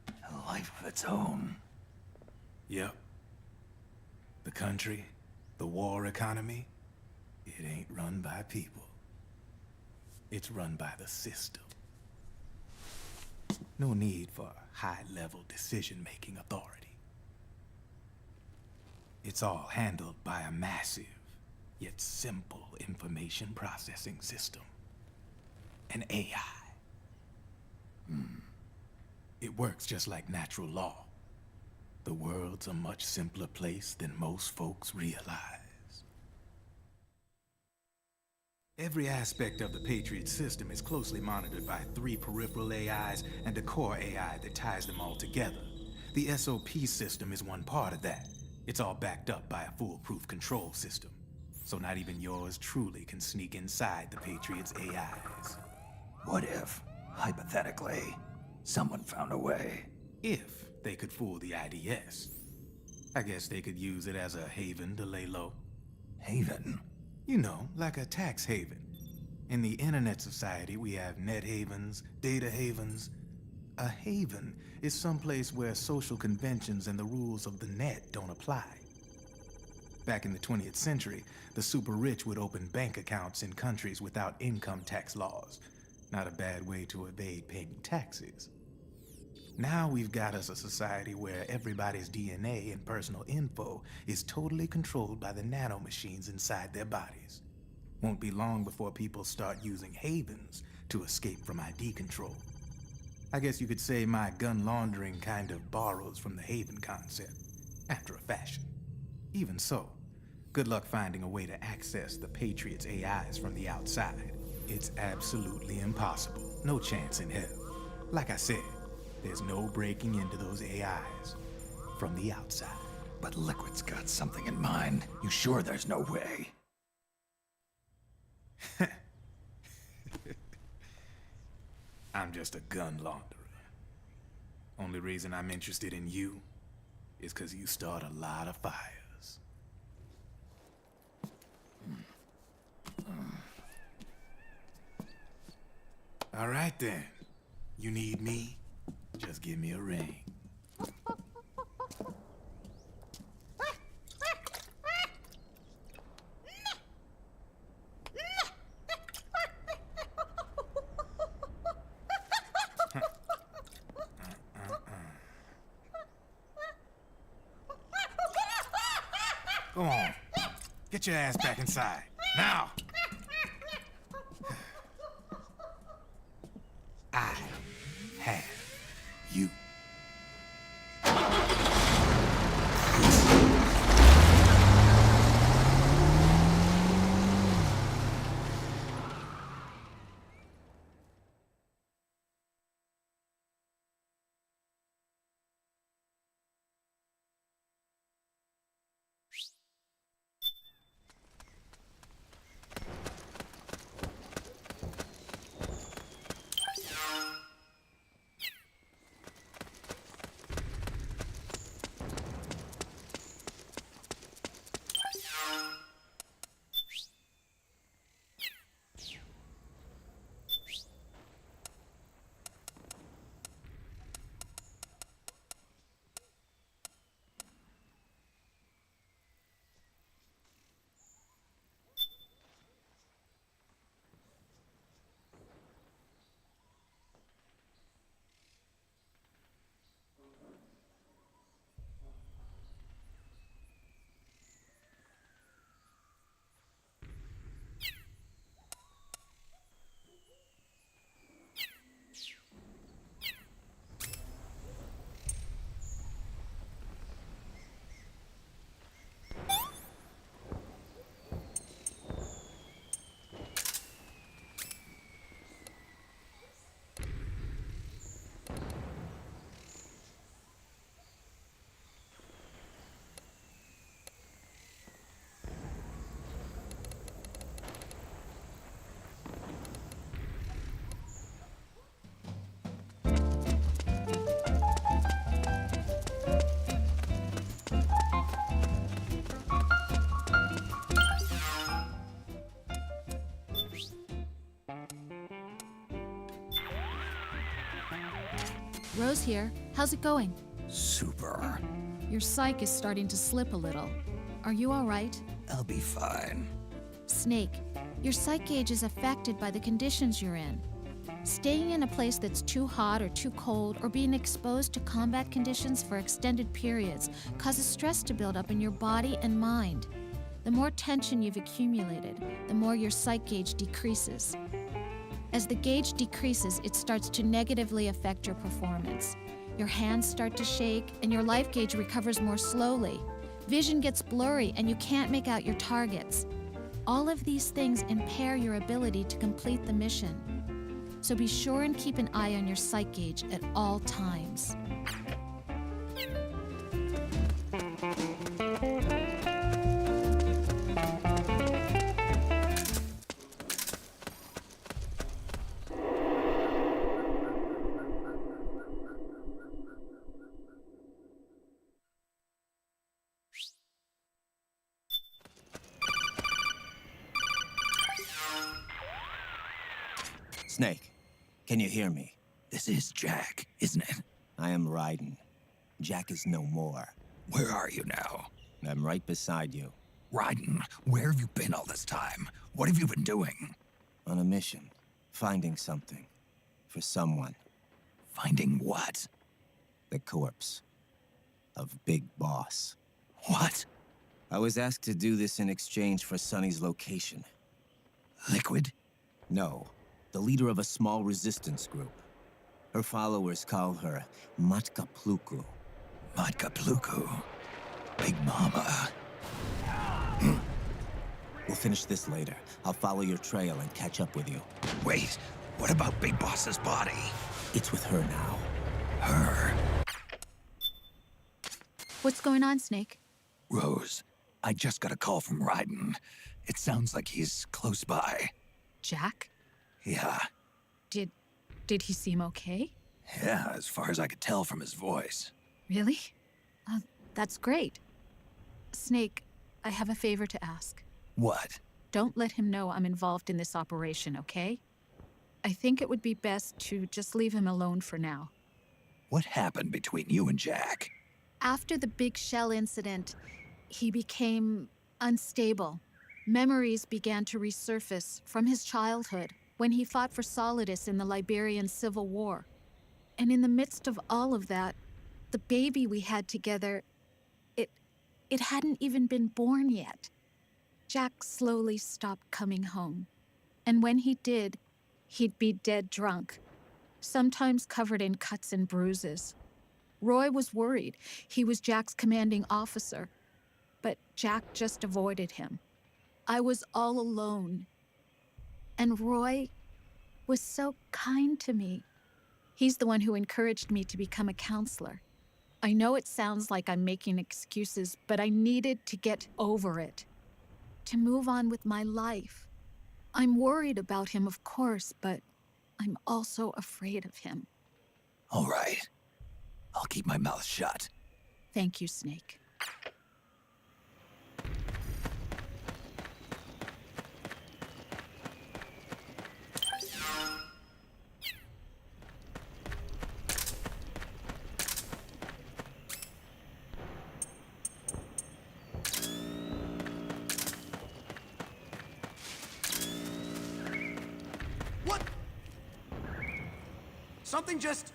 A life of its own? Yep. The country, the war economy, it ain't run by people. It's run by the system. No need for high-level decision-making authority. It's all handled by a massive, yet simple information processing system. An AI. It works just like natural law. The world's a much simpler place than most folks realize. Every aspect of the Patriot system is closely monitored by 3 peripheral AIs and a core AI that ties them all together. The SOP system is one part of that. It's all backed up by a foolproof control system. So not even yours truly can sneak inside the Patriots' AIs. What if, hypothetically, someone found a way? If they could fool the IDS. I guess they could use it as a haven to lay low. Haven? You know, like a tax haven. In the internet society, we have net havens, data havens. A haven is someplace where social conventions and the rules of the net don't apply. Back in the 20th century, the super rich would open bank accounts in countries without income tax laws. Not a bad way to evade paying taxes. Now we've got us a society where everybody's DNA and personal info is totally controlled by the nanomachines inside their bodies. Won't be long before people start using havens to escape from ID control. I guess you could say my gun laundering kind of borrows from the haven concept, after a fashion. Even so, good luck finding a way to access the Patriots' AIs from the outside. It's absolutely impossible. No chance in hell. Like I said, there's no breaking into those AIs from the outside. But Liquid's got something in mind. You sure there's no way? I'm just a gun launderer. Only reason I'm interested in you is because you start a lot of fires. All right then. You need me? Just give me a ring. Go on. Get your ass back inside. Now! I have you. Rose here. How's it going? Super. Your psych is starting to slip a little. Are you all right? I'll be fine. Snake, your psych gauge is affected by the conditions you're in. Staying in a place that's too hot or too cold, or being exposed to combat conditions for extended periods causes stress to build up in your body and mind. The more tension you've accumulated, the more your psych gauge decreases. As the gauge decreases, it starts to negatively affect your performance. Your hands start to shake, and your life gauge recovers more slowly. Vision gets blurry, and you can't make out your targets. All of these things impair your ability to complete the mission. So be sure and keep an eye on your psych gauge at all times. Snake, can you hear me? This is Jack, isn't it? I am Raiden. Jack is no more. Where are you now? I'm right beside you. Raiden, where have you been all this time? What have you been doing? On a mission. Finding something. For someone. Finding what? The corpse of Big Boss. What? I was asked to do this in exchange for Sonny's location. Liquid? No, the leader of a small resistance group. Her followers call her Matka Pluku. Matka Pluku? Big Mama. We'll finish this later. I'll follow your trail and catch up with you. Wait, what about Big Boss's body? It's with her now. Her? What's going on, Snake? Rose, I just got a call from Ryden. It sounds like he's close by. Jack? Yeah. Did he seem okay? Yeah, as far as I could tell from his voice. Really? That's great. Snake, I have a favor to ask. What? Don't let him know I'm involved in this operation, okay? I think it would be best to just leave him alone for now. What happened between you and Jack? After the Big Shell incident, he became unstable. Memories began to resurface from his childhood when he fought for Solidus in the Liberian Civil War. And in the midst of all of that, the baby we had together, it hadn't even been born yet. Jack slowly stopped coming home. And when he did, he'd be dead drunk, sometimes covered in cuts and bruises. Roy was worried. He was Jack's commanding officer. But Jack just avoided him. I was all alone. And Roy was so kind to me. He's the one who encouraged me to become a counselor. I know it sounds like I'm making excuses, but I needed to get over it, to move on with my life. I'm worried about him, of course, but I'm also afraid of him. All right. I'll keep my mouth shut. Thank you, Snake. Something just...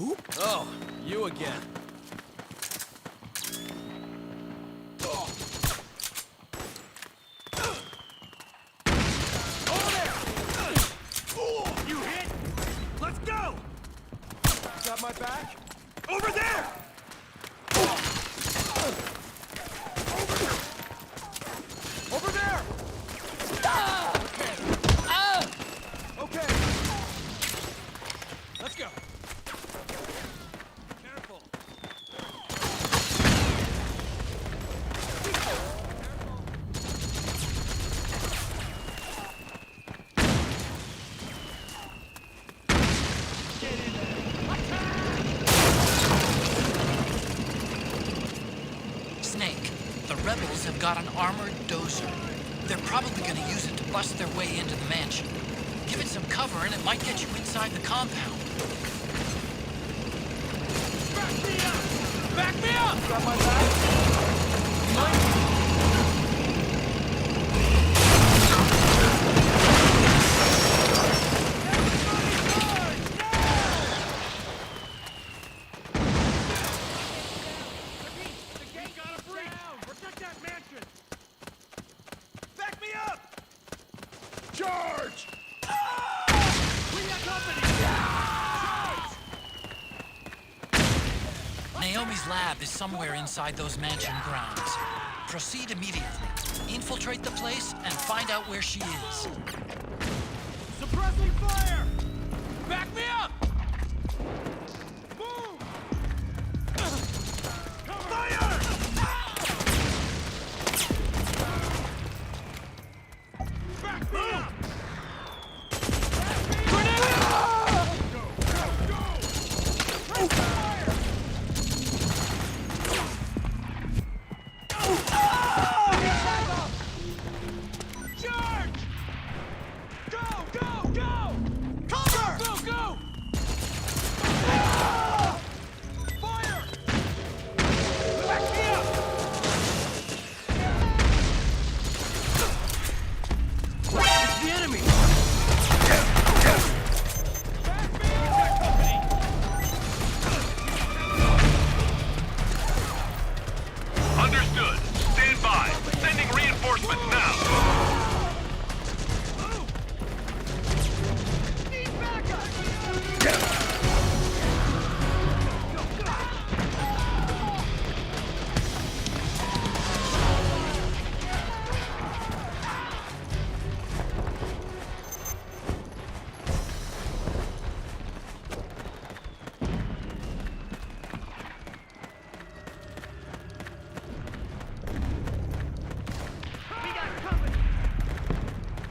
Who? Oh, you again. Over there! You hit? Let's go! Got my back? Over there! Over there! Okay. Let's go. Careful. Snake, the rebels have got an armored dozer. They're probably going to use it to bust their way into the mansion. Give it some cover and it might get you inside the compound. Back me up! Back me up! Got my back? Charge! We got company! Naomi's lab is somewhere inside those mansion grounds. Proceed immediately. Infiltrate the place and find out where she is. Suppressing fire! Back me up! Move! Fire! Back me up! Understood. Stand by. Sending reinforcements now.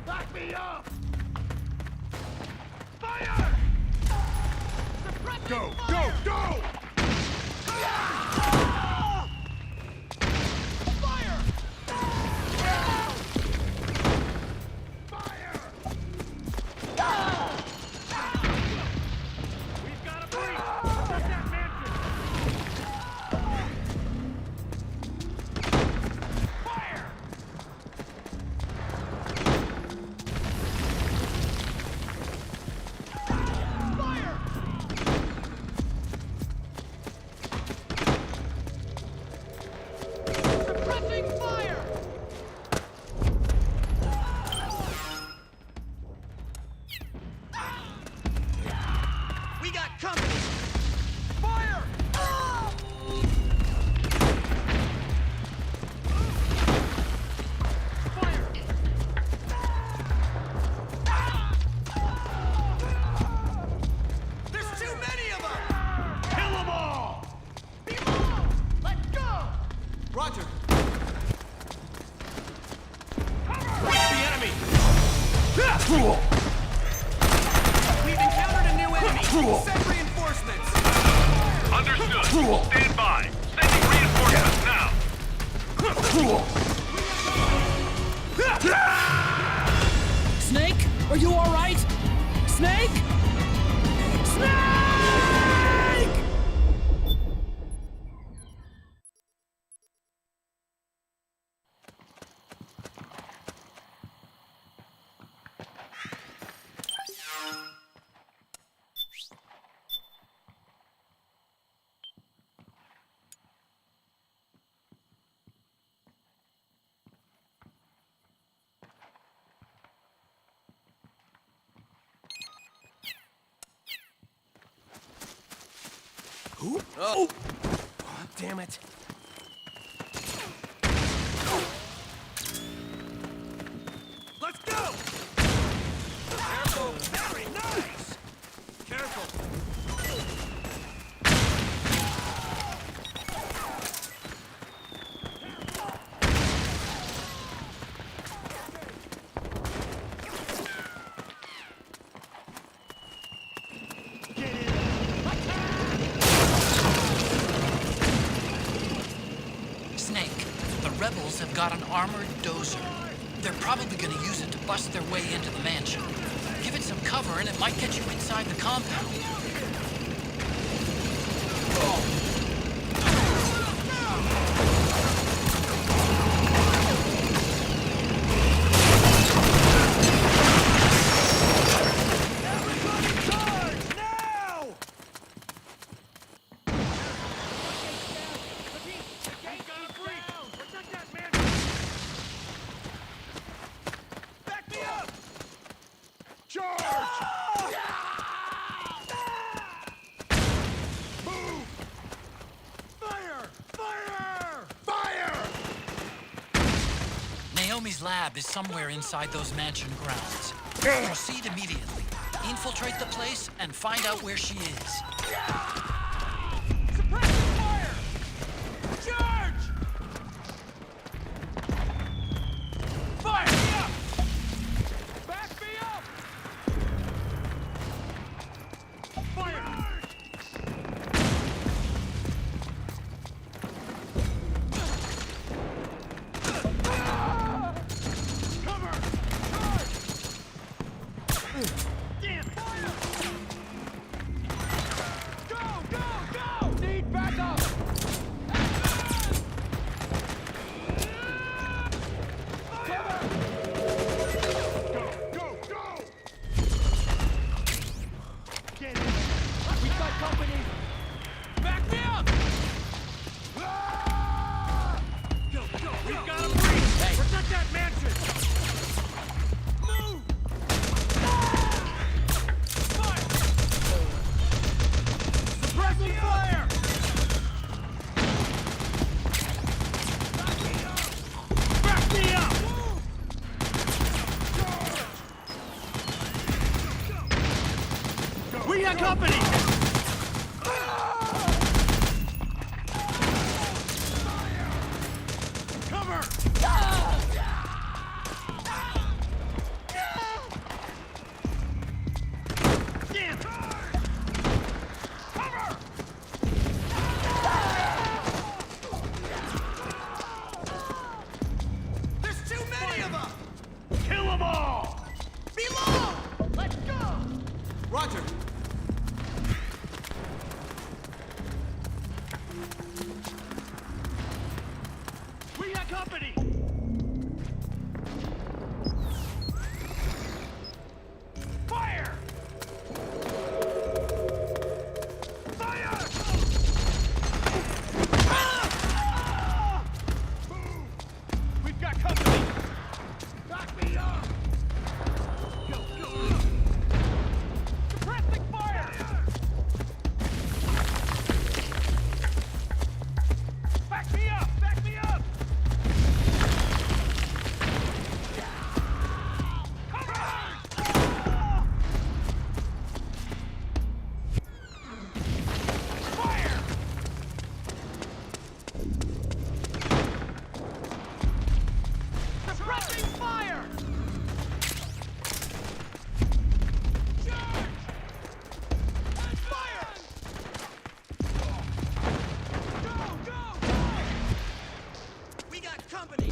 Back me up! Fire! Go, go, go! We've got a breach! Protect that mansion! Fire! Fire! Suppressing fire! We got company! Fire! Fire! There's too many of them! Kill them all! Below! Let's go! Roger. Reach the enemy! Cruel! We've encountered a new enemy! Send reinforcements! Understood. Stand by. Sending reinforcements now. Cruel! Snake, are you all right? Snake? Snake! Oh! Damn it. Let's go! Careful! Very nice! Careful! Snake, the rebels have got an armored dozer. They're probably gonna use it to bust their way into the mansion. Give it some cover and it might get you inside the compound. Naomi's lab is somewhere inside those mansion grounds. Proceed immediately. Infiltrate the place and find out where she is. Suppressive fire! Charge! Fire! Me up! Back me up! Fire! Cover! Charge! Damn! Fire! Go! Go! Go! Need backup! Get in! We got company! Back me up! Go, go! We've got to breach! Hey. Protect that mansion! Move! Fire! Suppressing fire! Back me up! We got company! Cover! Damn! Cover! There's too many of them! Kill them all! Below! Let's go! Roger. We got company! Fire! Fire! Ah! Move! We've got company! Back me up! Go, go! Suppressing fire! Back me up! Back me up! Cover! Fire! Suppressing fire! Charge! And fire! Go, go, go! We got company!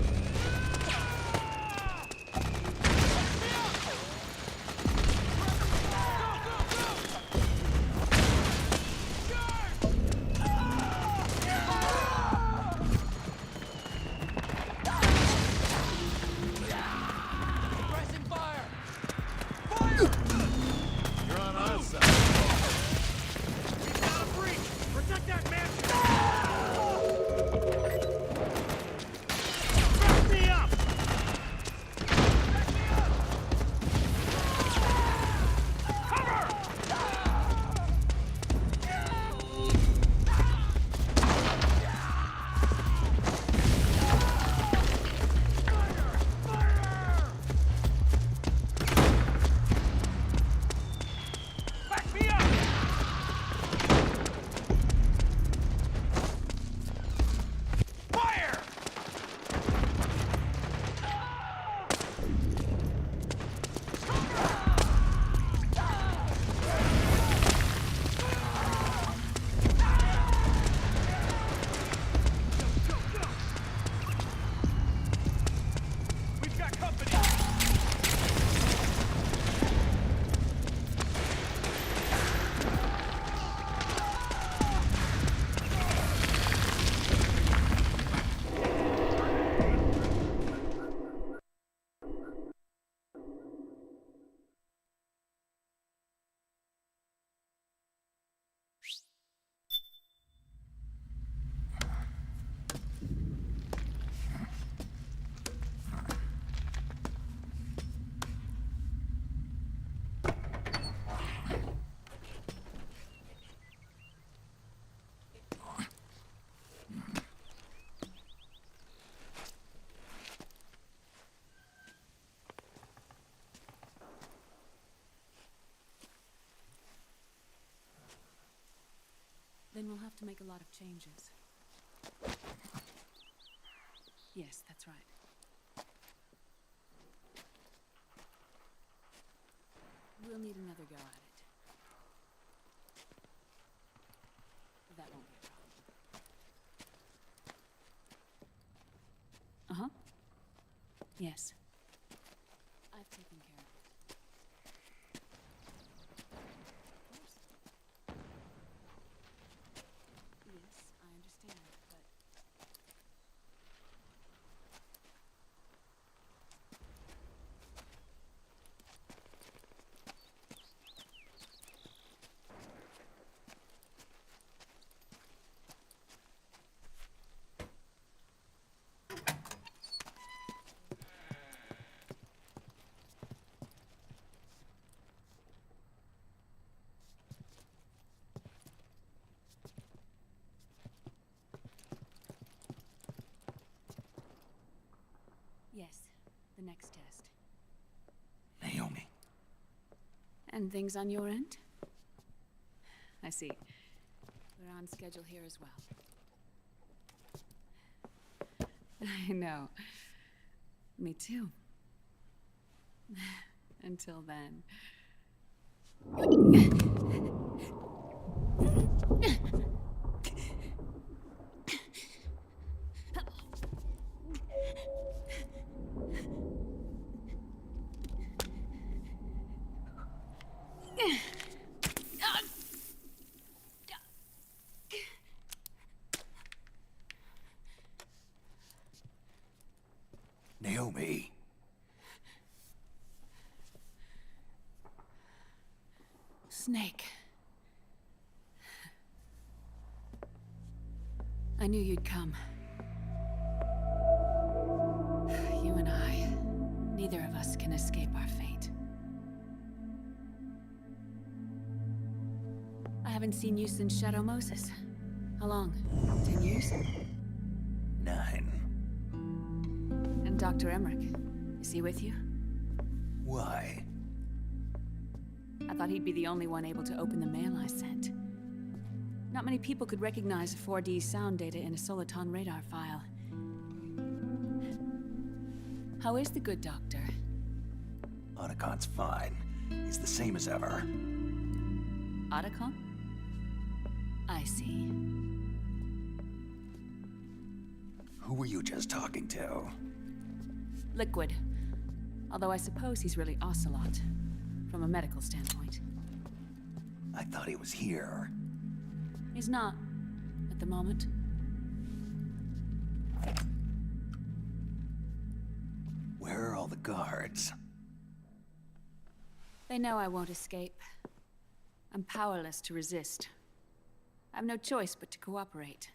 Pressing fire! Fire! You're on our side. We've got a breach! Protect that mansion! Back make a lot of changes. Yes, that's right. We'll need another go at it. That won't be a problem. Uh-huh. Yes. I've taken care of it. Of course. Yes, I understand, but... Yes, the next test. Naomi. And things on your end? I see. We're on schedule here as well. I know. Me too. Until then. Naomi. Snake. I knew you'd come. You and I, neither of us can escape our fate. I haven't seen you since Shadow Moses. How long? 10 years? 9. And Dr. Emmerich, is he with you? Why? I thought he'd be the only one able to open the mail I sent. Not many people could recognize 4D sound data in a Soliton radar file. How is the good doctor? Otacon's fine. He's the same as ever. Otacon? I see. Who were you just talking to? Liquid. Although I suppose he's really Ocelot, from a medical standpoint. I thought he was here. He's not, at the moment. Where are all the guards? They know I won't escape. I'm powerless to resist. I have no choice but to cooperate.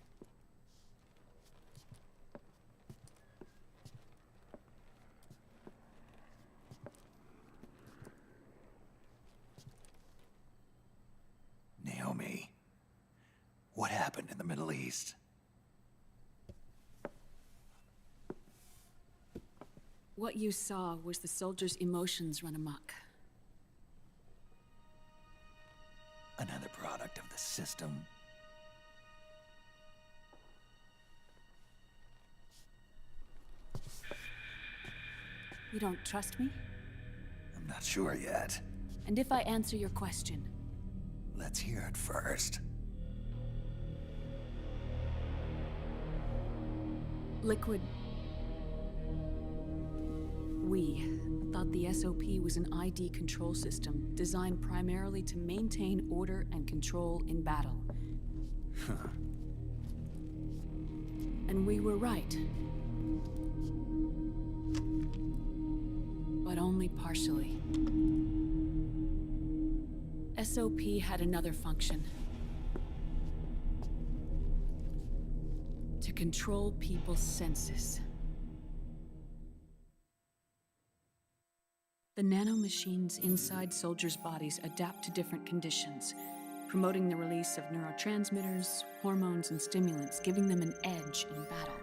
Naomi, what happened in the Middle East? What you saw was the soldiers' emotions run amok. Another product of the system. You don't trust me? I'm not sure yet. And if I answer your question? Let's hear it first. Liquid. We thought the SOP was an ID control system designed primarily to maintain order and control in battle. And we were right. But only partially. SOP had another function. To control people's senses. The nanomachines inside soldiers' bodies adapt to different conditions, promoting the release of neurotransmitters, hormones, and stimulants, giving them an edge in battle.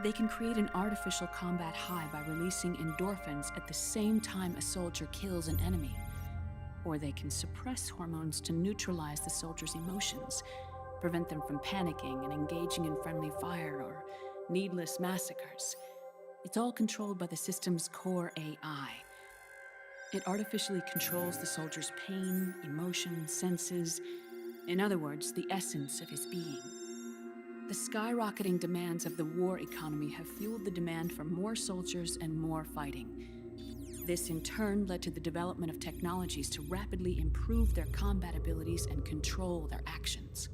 They can create an artificial combat high by releasing endorphins at the same time a soldier kills an enemy. Or they can suppress hormones to neutralize the soldier's emotions, prevent them from panicking and engaging in friendly fire or needless massacres. It's all controlled by the system's core AI. It artificially controls the soldier's pain, emotion, senses. In other words, the essence of his being. The skyrocketing demands of the war economy have fueled the demand for more soldiers and more fighting. This in turn led to the development of technologies to rapidly improve their combat abilities and control their actions.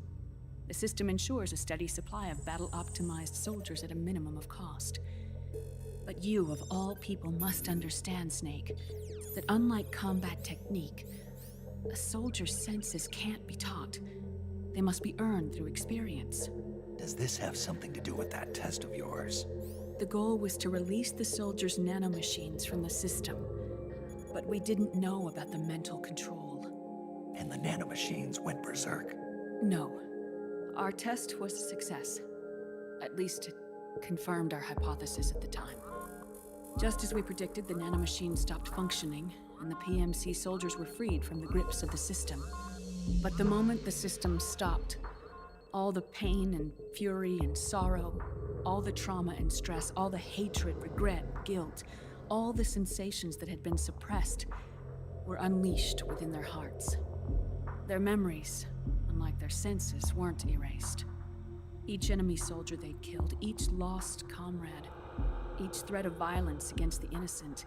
The system ensures a steady supply of battle-optimized soldiers at a minimum of cost. But you, of all people, must understand, Snake, that unlike combat technique, a soldier's senses can't be taught. They must be earned through experience. Does this have something to do with that test of yours? The goal was to release the soldiers' nanomachines from the system, but we didn't know about the mental control. And the nanomachines went berserk? No. Our test was a success. At least it confirmed our hypothesis at the time. Just as we predicted, the nanomachines stopped functioning, and the PMC soldiers were freed from the grips of the system. But the moment the system stopped, all the pain and fury and sorrow, all the trauma and stress, all the hatred, regret, guilt, all the sensations that had been suppressed were unleashed within their hearts. Their memories, unlike their senses, weren't erased. Each enemy soldier they'd killed, each lost comrade, each threat of violence against the innocent,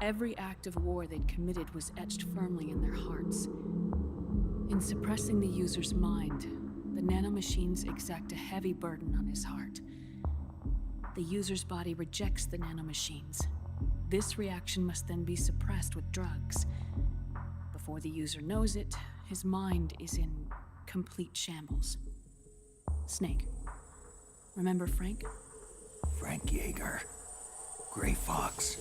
every act of war they'd committed was etched firmly in their hearts. In suppressing the user's mind, the nanomachines exact a heavy burden on his heart. The user's body rejects the nanomachines. This reaction must then be suppressed with drugs. Before the user knows it, his mind is in complete shambles. Snake, remember Frank? Frank Yeager. Gray Fox.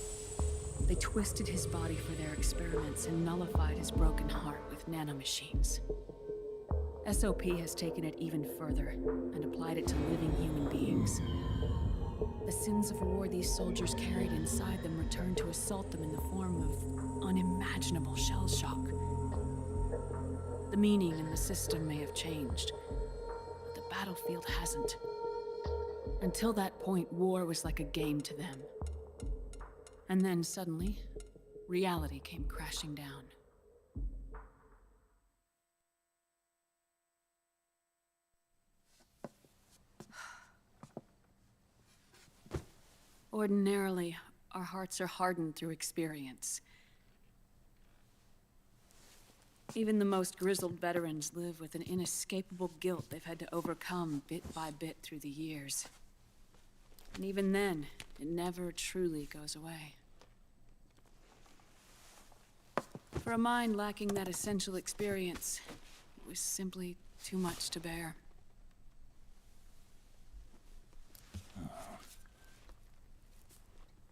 They twisted his body for their experiments and nullified his broken heart with nanomachines. SOP has taken it even further and applied it to living human beings. The sins of war these soldiers carried inside them returned to assault them in the form of unimaginable shell shock. The meaning in the system may have changed, but the battlefield hasn't. Until that point, war was like a game to them. And then suddenly, reality came crashing down. Ordinarily, our hearts are hardened through experience. Even the most grizzled veterans live with an inescapable guilt they've had to overcome bit by bit through the years. And even then, it never truly goes away. For a mind lacking that essential experience, it was simply too much to bear.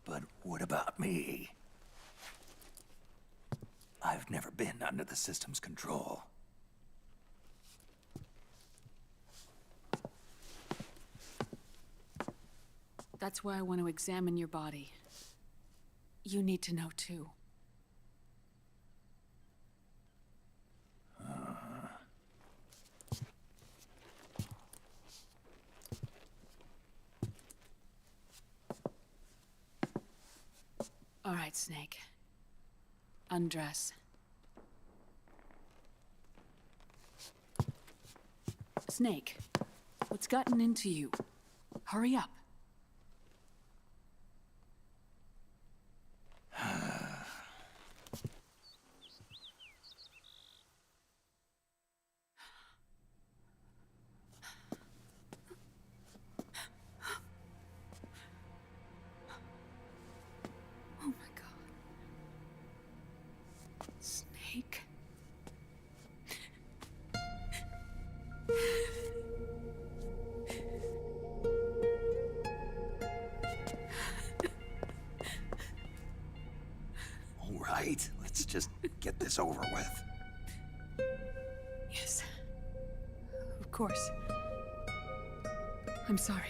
But what about me? I've never been under the system's control. That's why I want to examine your body. You need to know too. All right, Snake. Undress. Snake, what's gotten into you? Hurry up. Oh my God. Snake. All right, let's just get this over with. Yes. Of course. I'm sorry.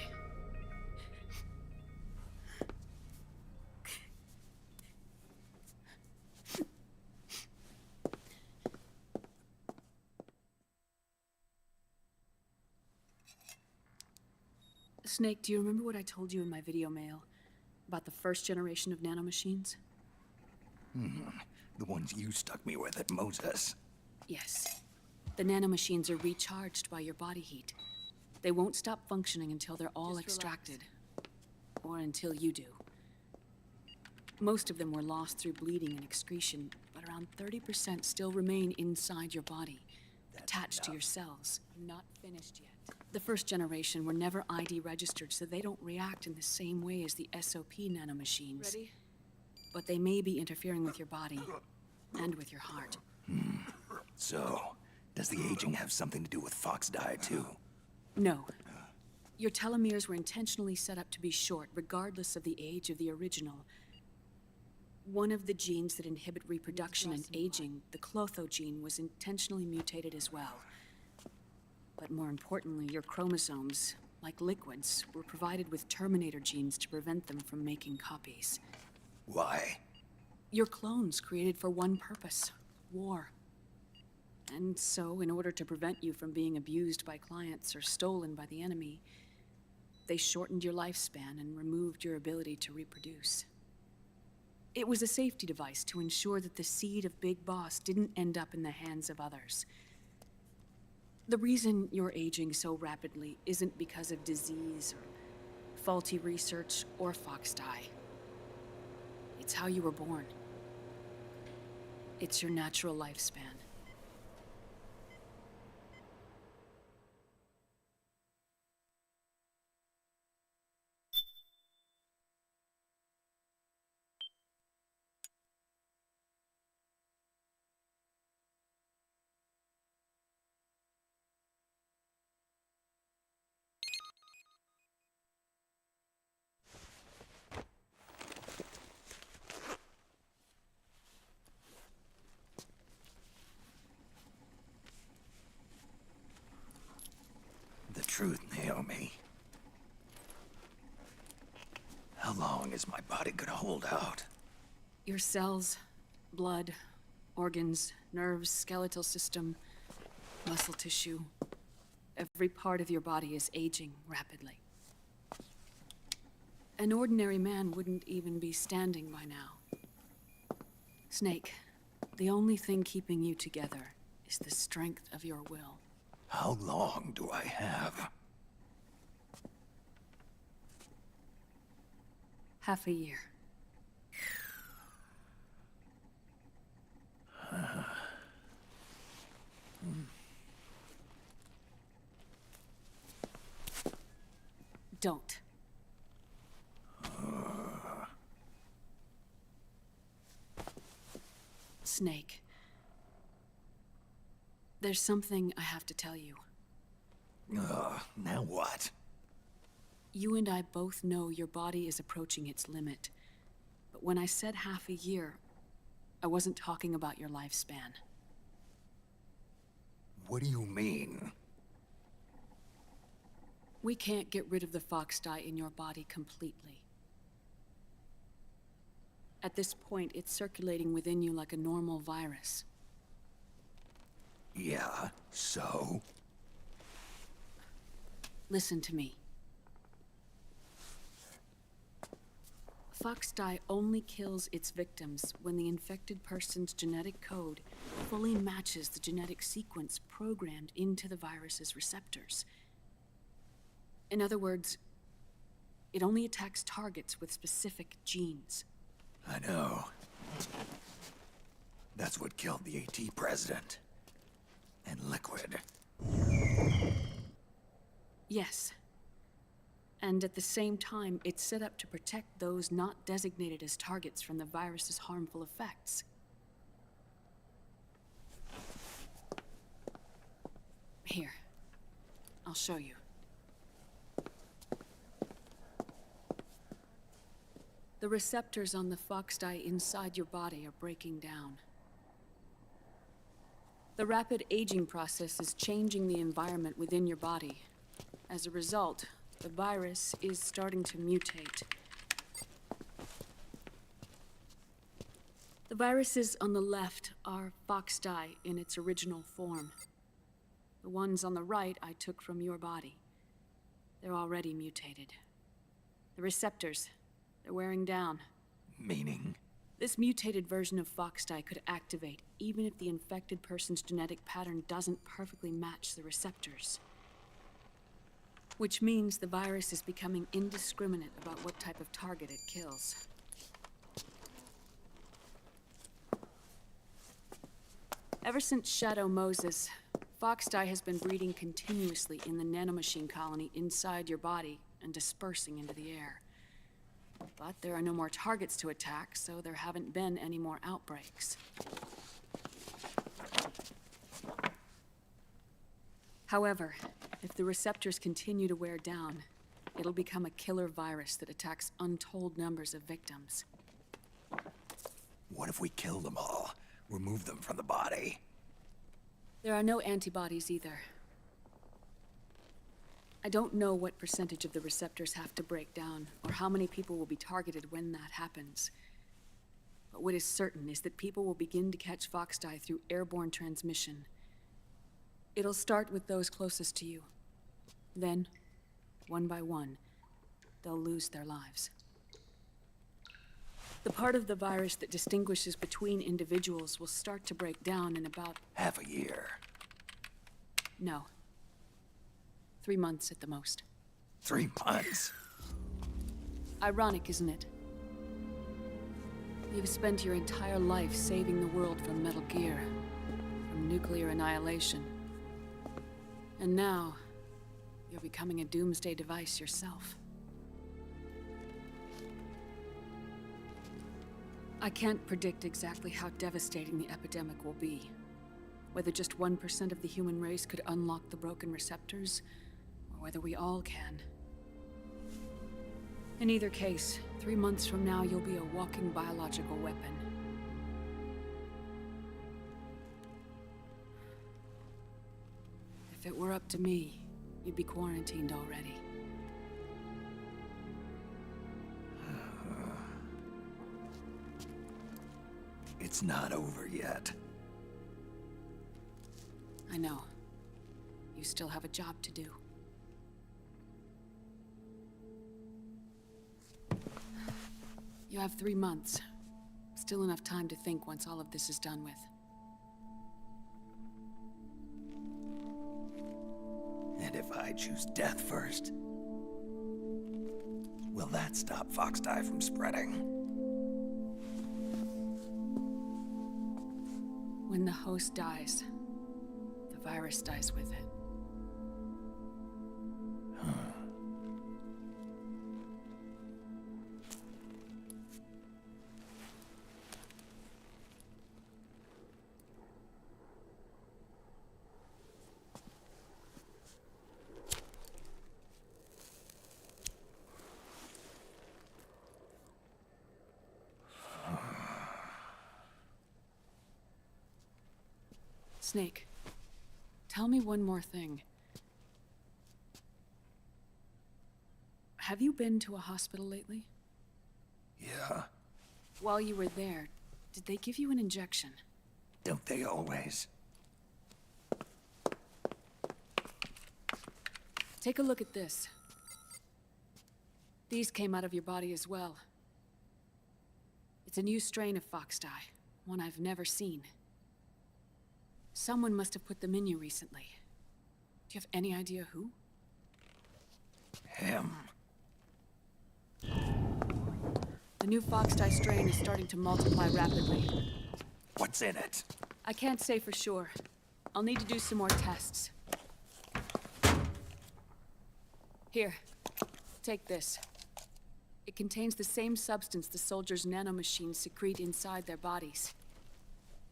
Snake, do you remember what I told you in my video mail about the first generation of nanomachines? The ones you stuck me with at Moses. Yes. The nanomachines are recharged by your body heat. They won't stop functioning until they're all extracted. Or until you do. Most of them were lost through bleeding and excretion, but around 30% still remain inside your body, attached to your cells. Not finished yet. The first generation were never ID registered, so they don't react in the same way as the SOP nanomachines. Ready? But they may be interfering with your body and with your heart. So, does the aging have something to do with Fox die too? No. Your telomeres were intentionally set up to be short, regardless of the age of the original. One of the genes that inhibit reproduction and aging, the Clotho gene, was intentionally mutated as well. But more importantly, your chromosomes, like liquids, were provided with terminator genes to prevent them from making copies. Why? Your clones created for one purpose: war. And so, in order to prevent you from being abused by clients or stolen by the enemy, they shortened your lifespan and removed your ability to reproduce. It was a safety device to ensure that the seed of Big Boss didn't end up in the hands of others. The reason you're aging so rapidly isn't because of disease or faulty research or Fox die. It's how you were born. It's your natural lifespan. The truth, Naomi. How long is my body gonna hold out? Your cells, blood, organs, nerves, skeletal system, muscle tissue. Every part of your body is aging rapidly. An ordinary man wouldn't even be standing by now. Snake, the only thing keeping you together is the strength of your will. How long do I have? Half a year. Don't. Snake. There's something I have to tell you. Now what? You and I both know your body is approaching its limit. But when I said half a year, I wasn't talking about your lifespan. What do you mean? We can't get rid of the Fox dye in your body completely. At this point, it's circulating within you like a normal virus. Yeah, so? Listen to me. Fox dye only kills its victims when the infected person's genetic code fully matches the genetic sequence programmed into the virus's receptors. In other words, it only attacks targets with specific genes. I know. That's what killed the AT president. And Liquid. Yes. And at the same time, it's set up to protect those not designated as targets from the virus's harmful effects. Here. I'll show you. The receptors on the Fox dye inside your body are breaking down. The rapid aging process is changing the environment within your body. As a result, the virus is starting to mutate. The viruses on the left are Fox dye in its original form. The ones on the right I took from your body. They're already mutated. The receptors, they're wearing down. Meaning? This mutated version of Foxdie could activate even if the infected person's genetic pattern doesn't perfectly match the receptors. Which means the virus is becoming indiscriminate about what type of target it kills. Ever since Shadow Moses, Foxdie has been breeding continuously in the nanomachine colony inside your body and dispersing into the air. But there are no more targets to attack, so there haven't been any more outbreaks. However, if the receptors continue to wear down, it'll become a killer virus that attacks untold numbers of victims. What if we kill them all? Remove them from the body? There are no antibodies either. I don't know what percentage of the receptors have to break down, or how many people will be targeted when that happens. But what is certain is that people will begin to catch Foxdie through airborne transmission. It'll start with those closest to you. Then, one by one, they'll lose their lives. The part of the virus that distinguishes between individuals will start to break down in about... half a year. No. 3 months at the most. 3 months? Ironic, isn't it? You've spent your entire life saving the world from Metal Gear, from nuclear annihilation. And now, you're becoming a doomsday device yourself. I can't predict exactly how devastating the epidemic will be. Whether just 1% of the human race could unlock the broken receptors, or whether we all can. In either case, 3 months from now, you'll be a walking biological weapon. If it were up to me, you'd be quarantined already. It's not over yet. I know. You still have a job to do. You have 3 months. Still enough time to think once all of this is done with. And if I choose death first, will that stop Foxdie from spreading? When the host dies, the virus dies with it. Snake, tell me one more thing. Have you been to a hospital lately? Yeah. While you were there, did they give you an injection? Don't they always? Take a look at this. These came out of your body as well. It's a new strain of Foxdie, one I've never seen. Someone must have put them in you recently. Do you have any idea who? Him. The new Foxdie strain is starting to multiply rapidly. What's in it? I can't say for sure. I'll need to do some more tests. Here, take this. It contains the same substance the soldiers' nanomachines secrete inside their bodies.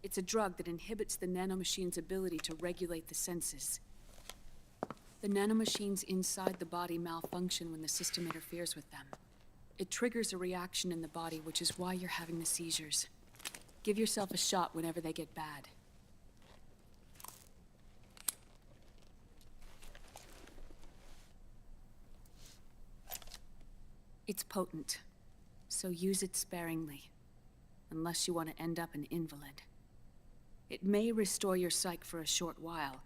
It's a drug that inhibits the nanomachine's ability to regulate the senses. The nanomachines inside the body malfunction when the system interferes with them. It triggers a reaction in the body, which is why you're having the seizures. Give yourself a shot whenever they get bad. It's potent, so use it sparingly, unless you want to end up an invalid. It may restore your psyche for a short while,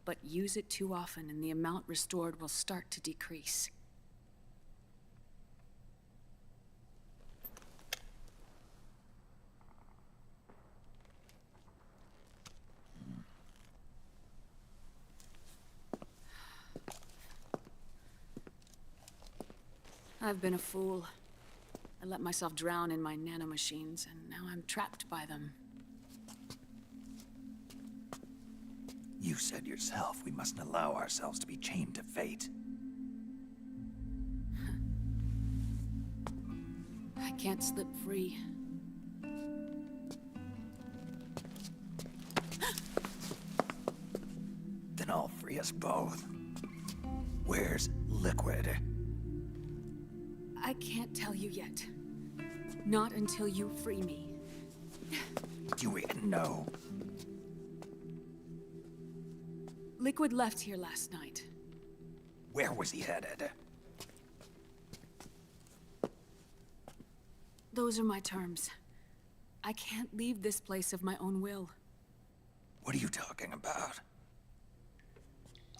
but use it too often and the amount restored will start to decrease. I've been a fool. I let myself drown in my nanomachines, and now I'm trapped by them. You said yourself we mustn't allow ourselves to be chained to fate. I can't slip free. Then I'll free us both. Where's Liquid? I can't tell you yet. Not until you free me. You even know. Liquid left here last night. Where was he headed? Those are my terms. I can't leave this place of my own will. What are you talking about?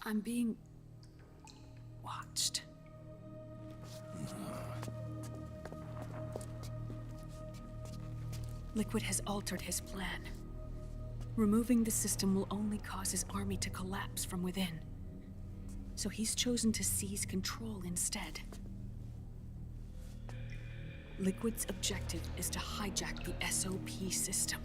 I'm being watched. Liquid has altered his plan. Removing the system will only cause his army to collapse from within. So he's chosen to seize control instead. Liquid's objective is to hijack the SOP system.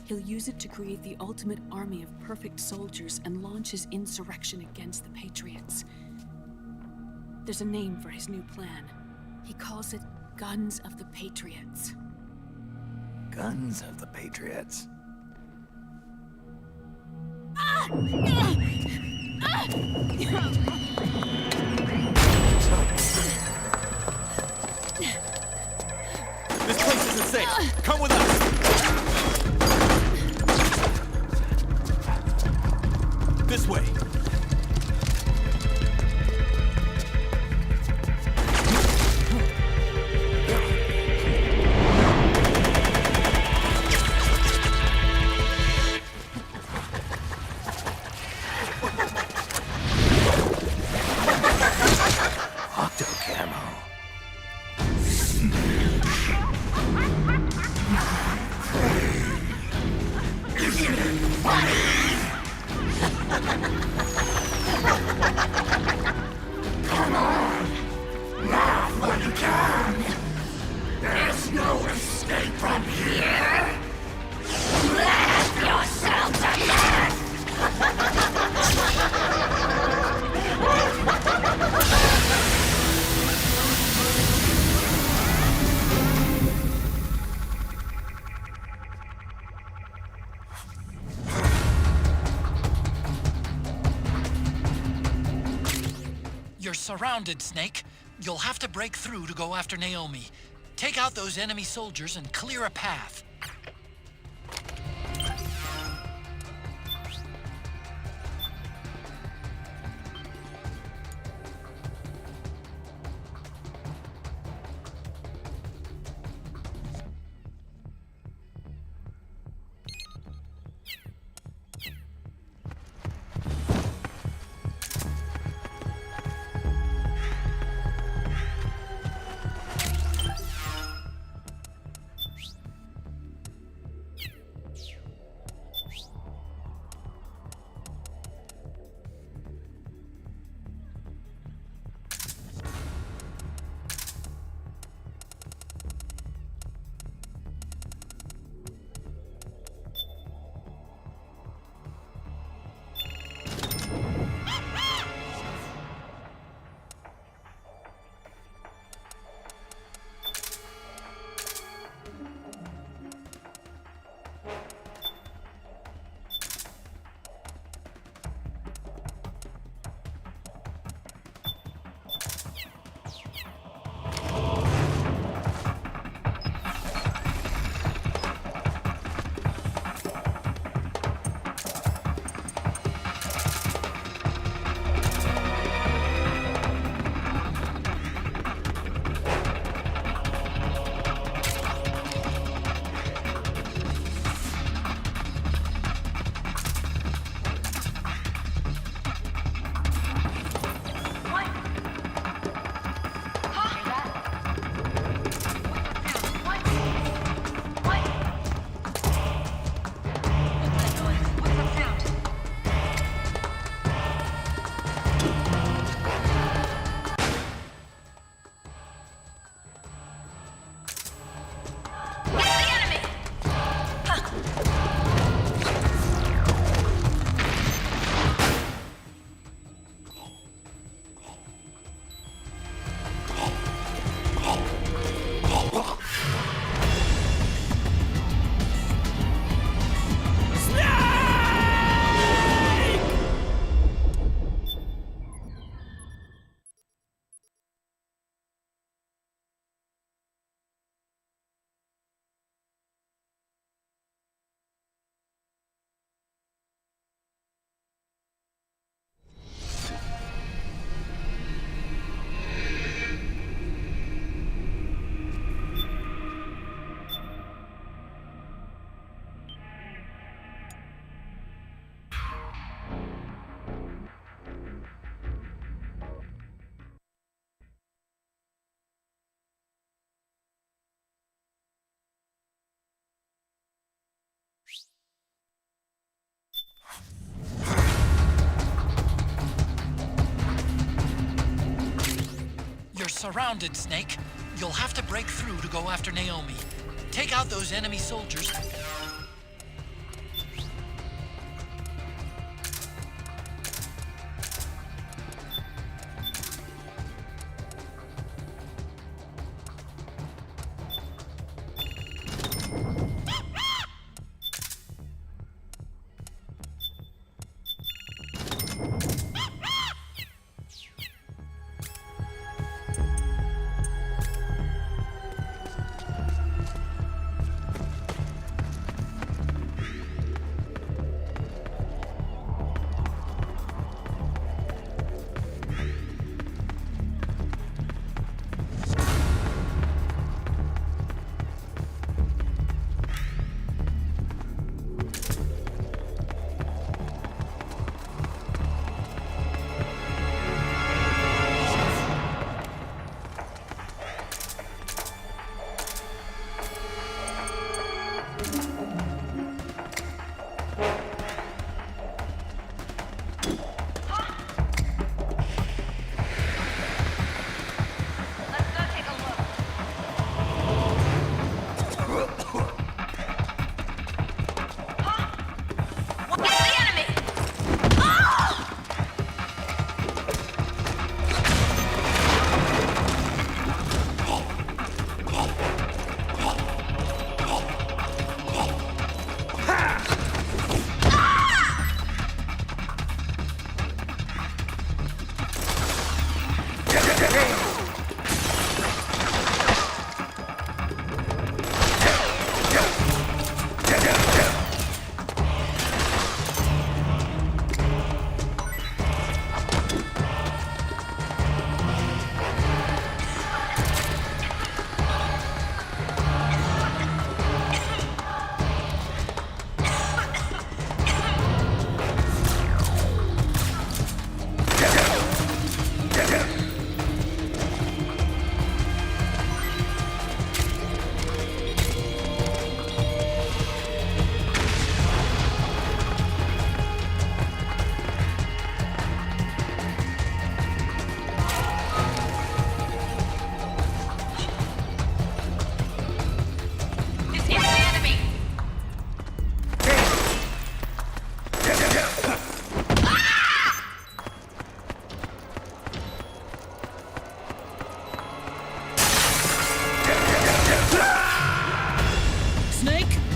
He'll use it to create the ultimate army of perfect soldiers and launch his insurrection against the Patriots. There's a name for his new plan. He calls it Guns of the Patriots. Guns of the Patriots. This place isn't safe. Come with us. This way. You're surrounded, Snake. You'll have to break through to go after Naomi. Take out those enemy soldiers and clear a path. surrounded, Snake. You'll have to break through to go after Naomi. Take out those enemy soldiers.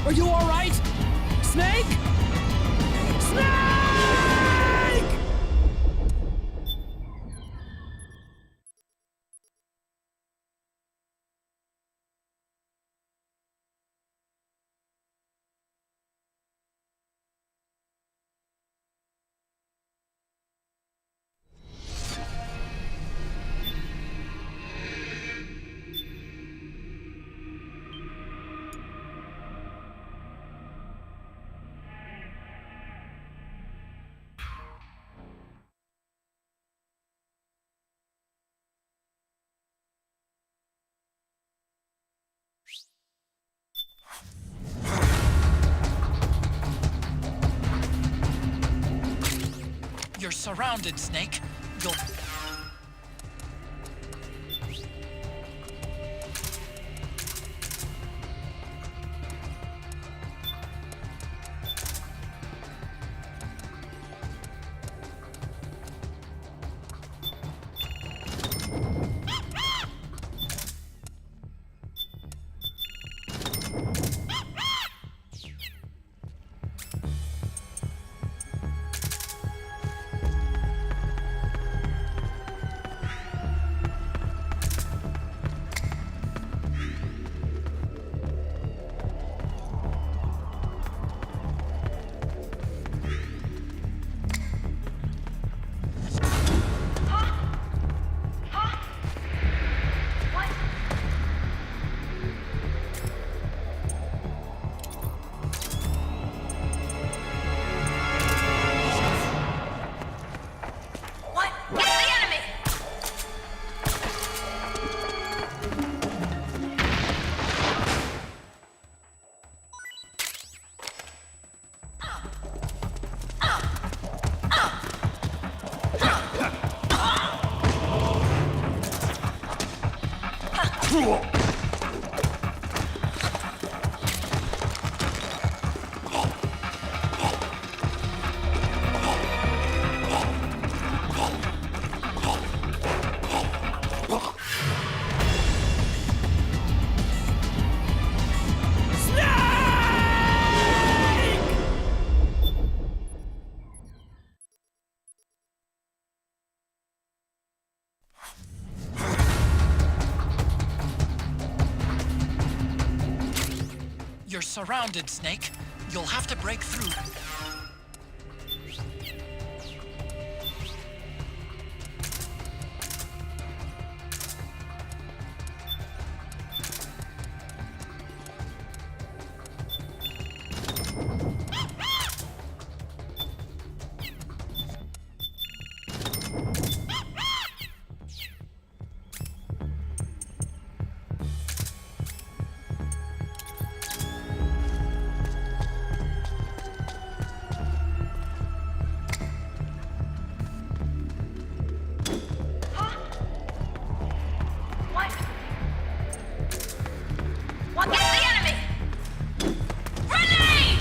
Are you all right? Snake? Snake! You're surrounded, Snake. You'll... You're surrounded, Snake. You'll have to break through. What gets the enemy? Grenade!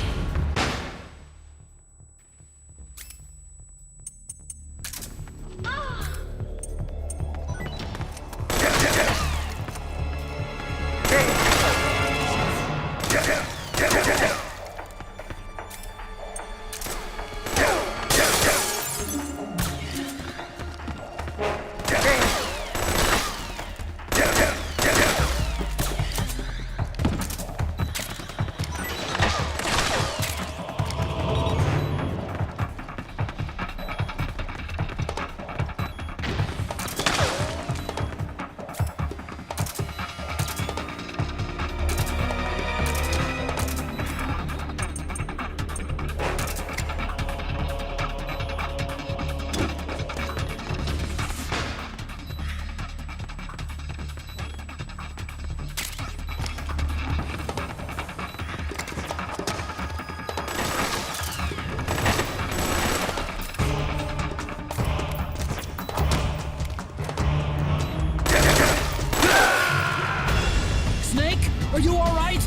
Snake, are you all right?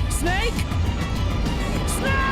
Snake? Snake!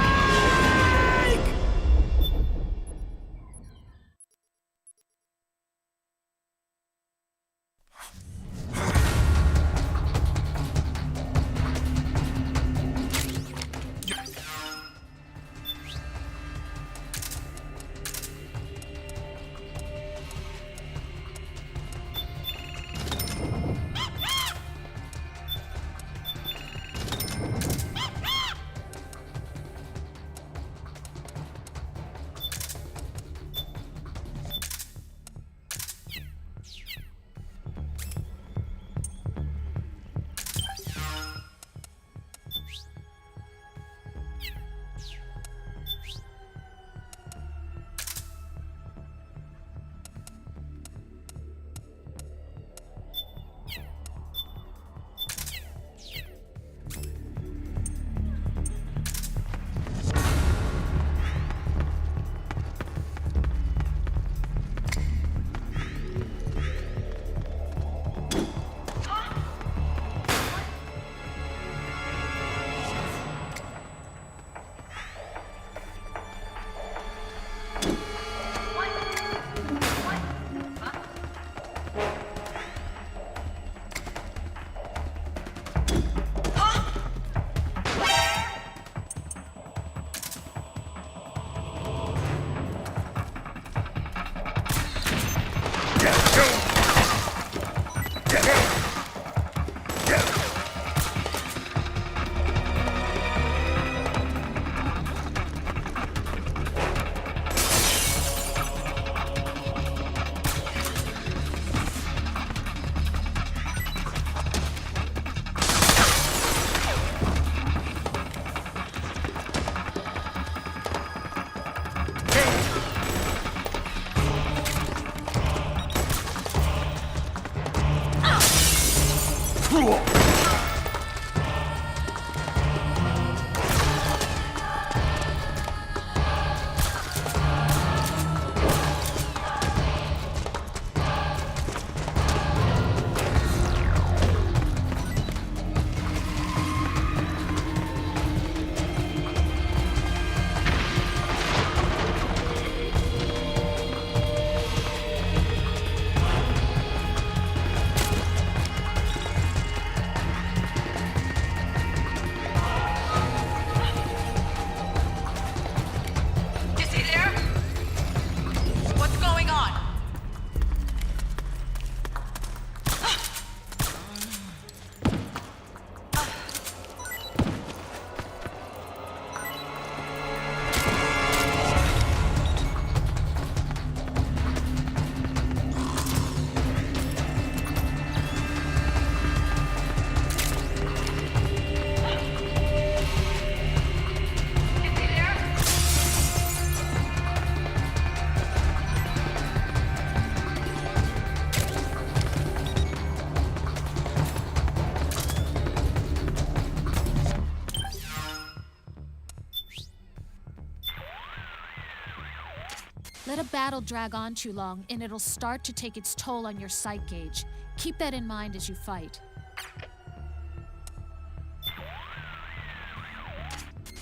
Let a battle drag on too long, and it'll start to take its toll on your psych gauge. Keep that in mind as you fight.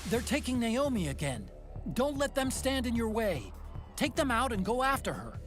They're taking Naomi again. Don't let them stand in your way. Take them out and go after her.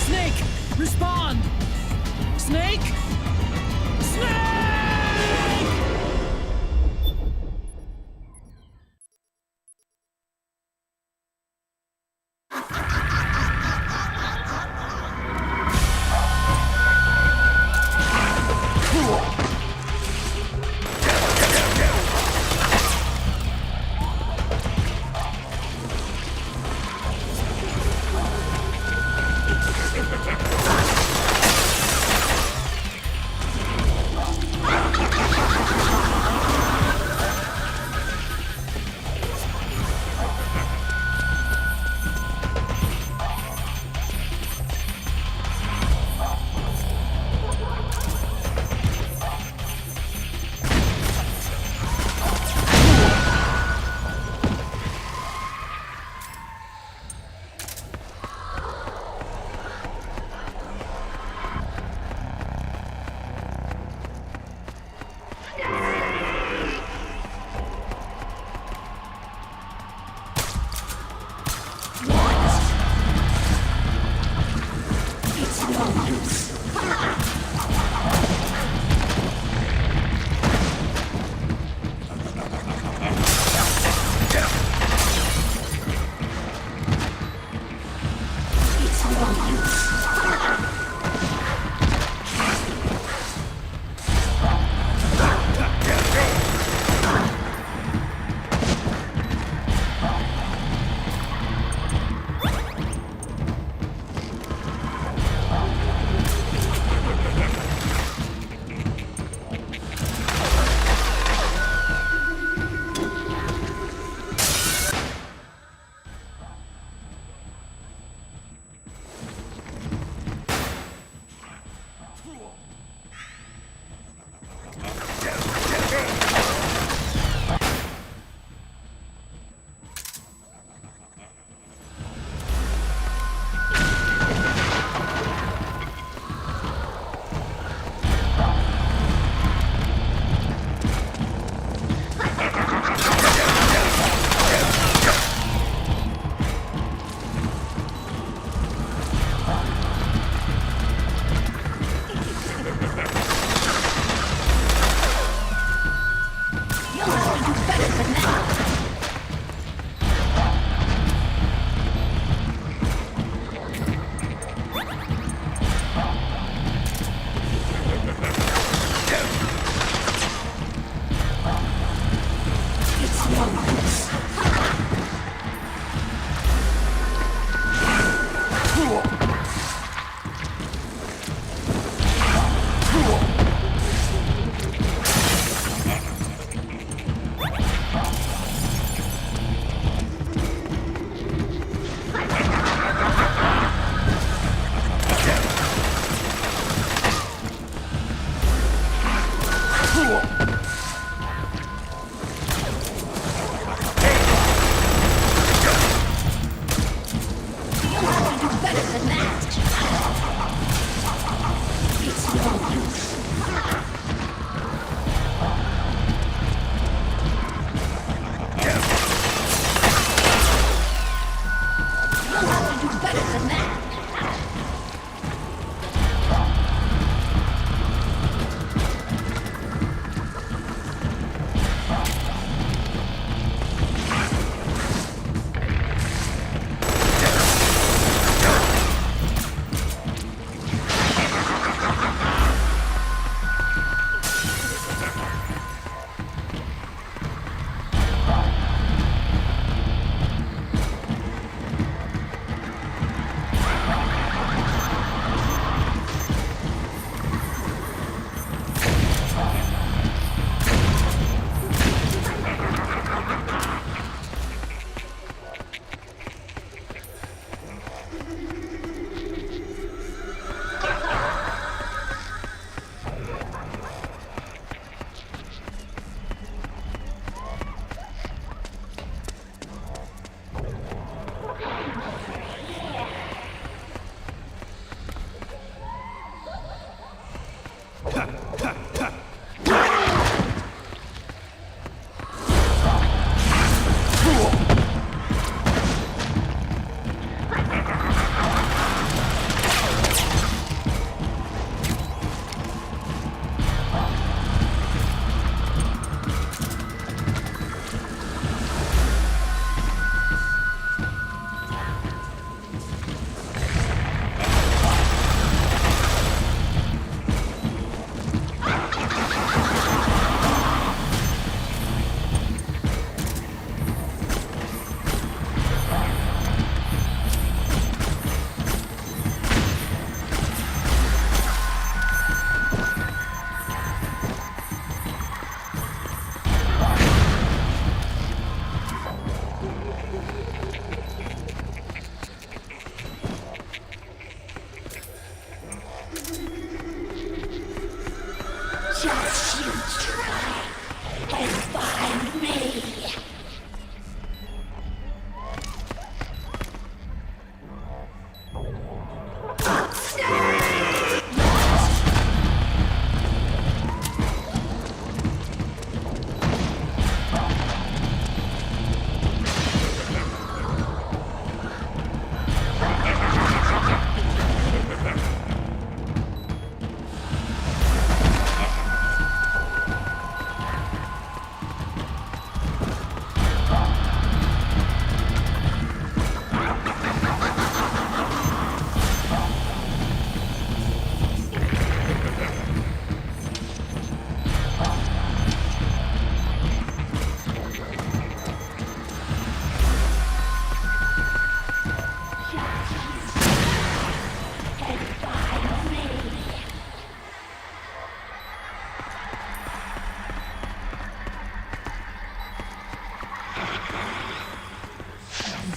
Snake! Respond! Snake! Snake!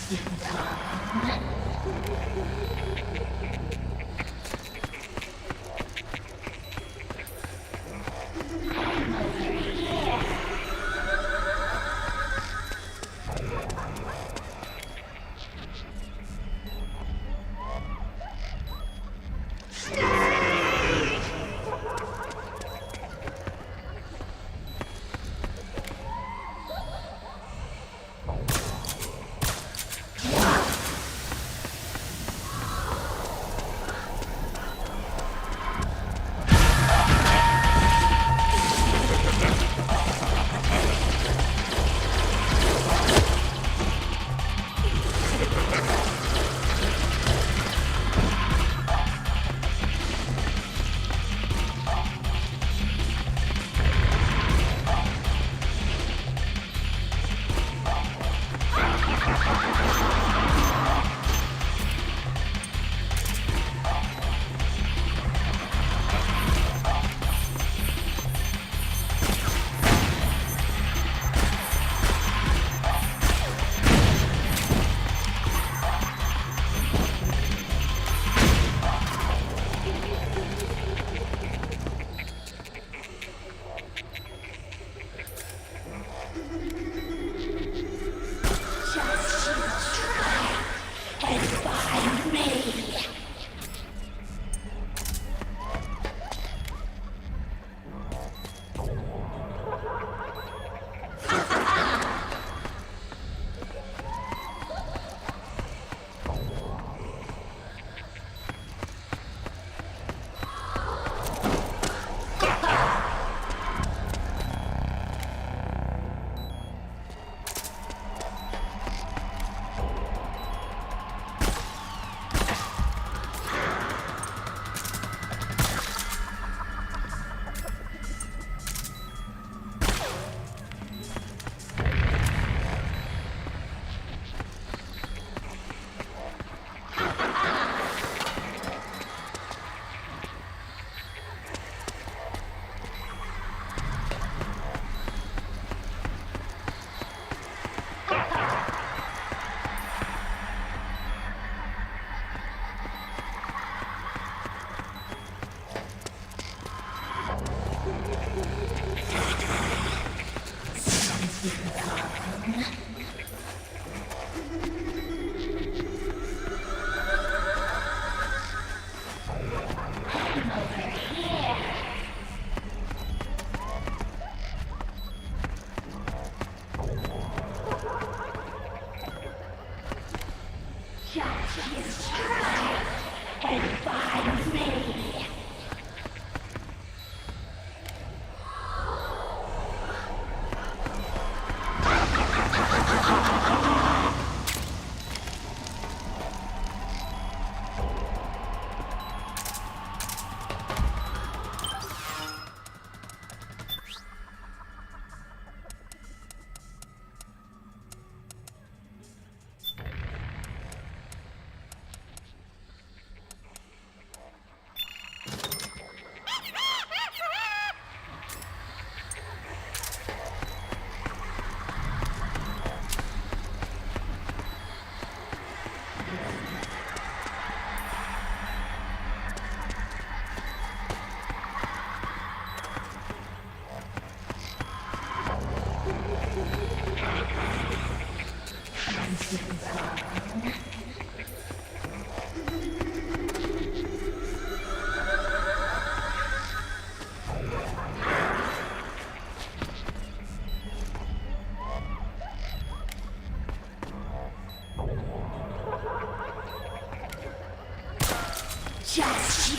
Just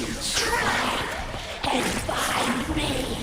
you try and find me.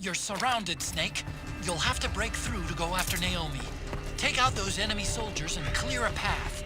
You're surrounded, Snake. You'll have to break through to go after Naomi. Take out those enemy soldiers and clear a path.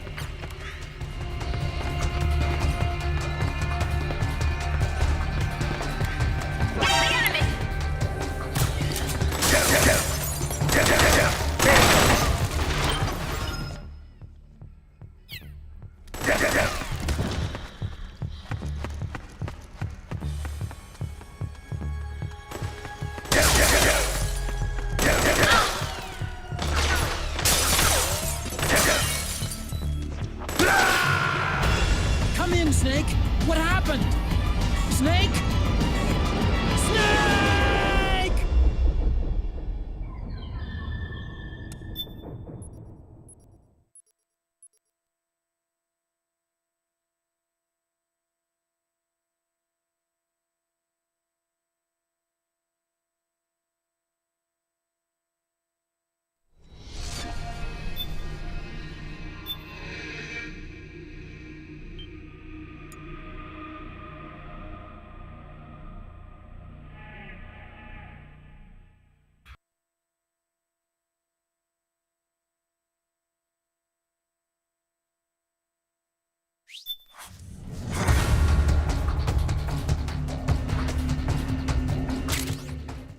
Come in, Snake! What happened? Snake? Snake!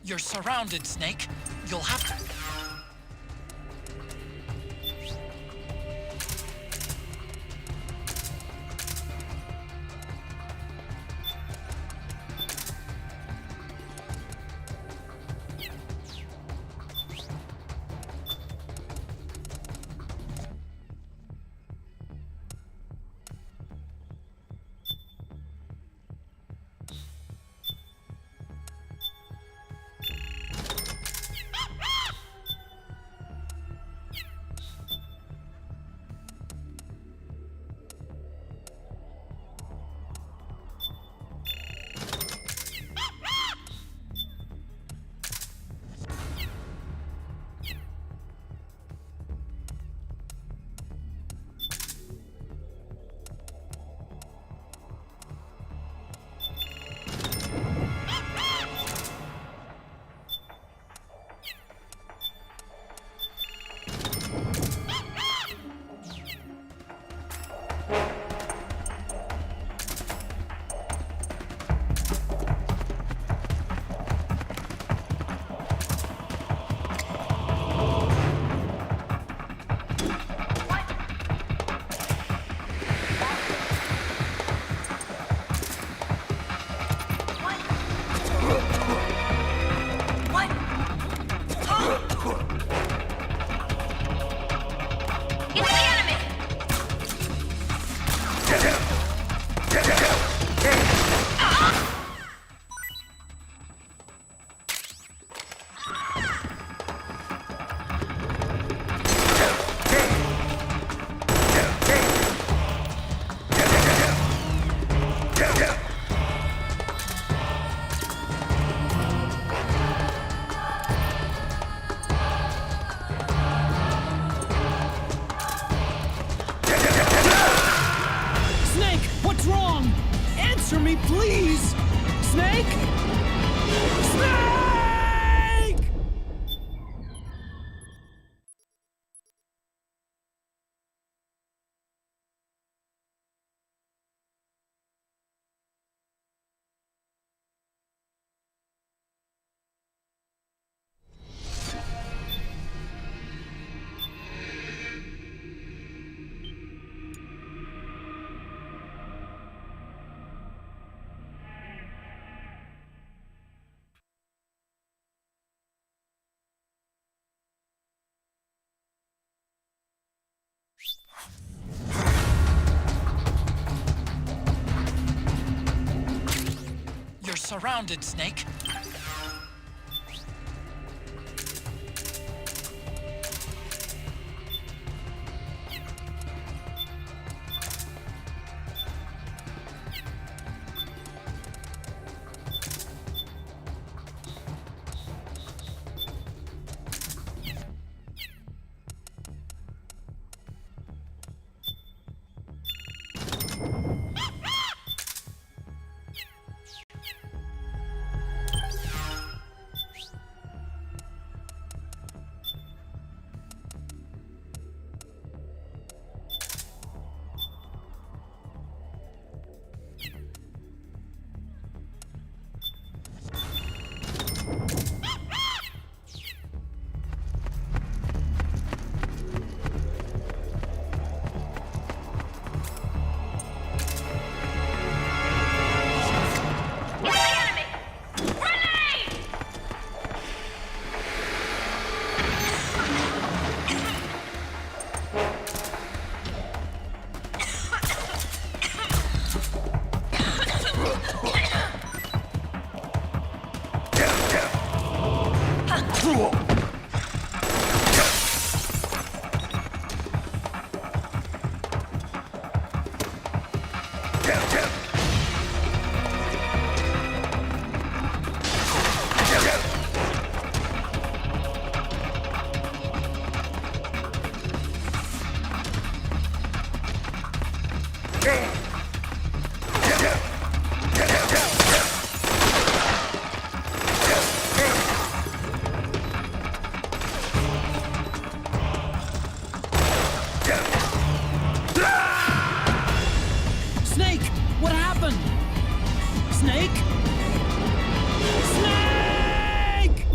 You're surrounded, Snake. You'll have to... Answer me, please! Snake? Snake! You're surrounded, Snake. Snake! What happened? Snake? Snake!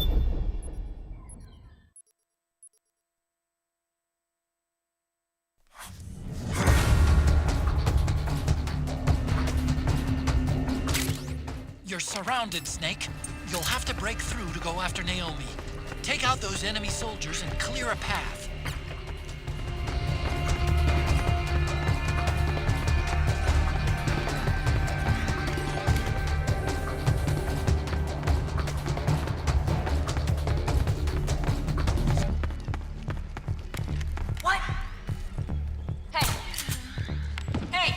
You're surrounded, Snake. You'll have to break through to go after Naomi. Take out those enemy soldiers and clear a path. What? Hey. Hey!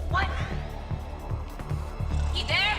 What? You there?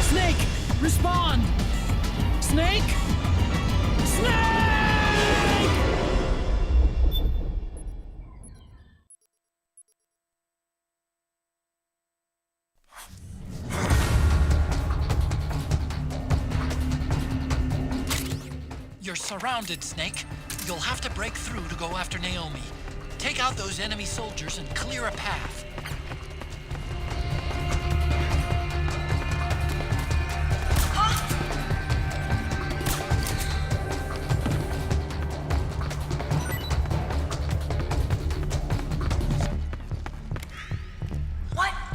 Snake! Respond! Snake! Snake! You're surrounded, Snake. You'll have to break through to go after Naomi. Take out those enemy soldiers and clear a path. What? What?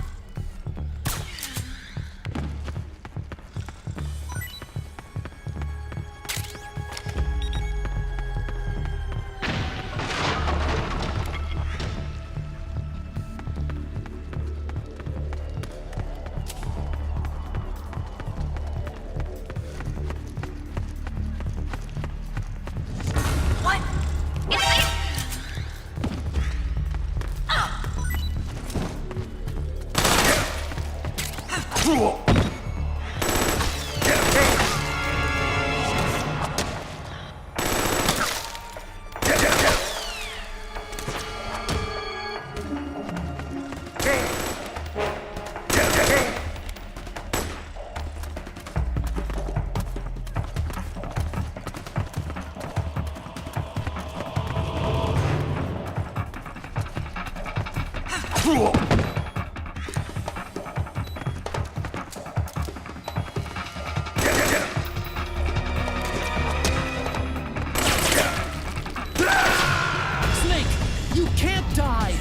Snake, you can't die!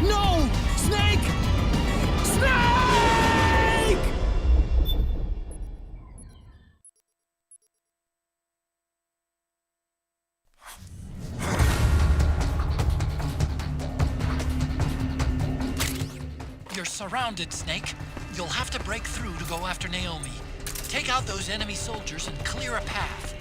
No! Snake! Snake! You're surrounded, Snake. You'll have to break through to go after Naomi. Take out those enemy soldiers and clear a path.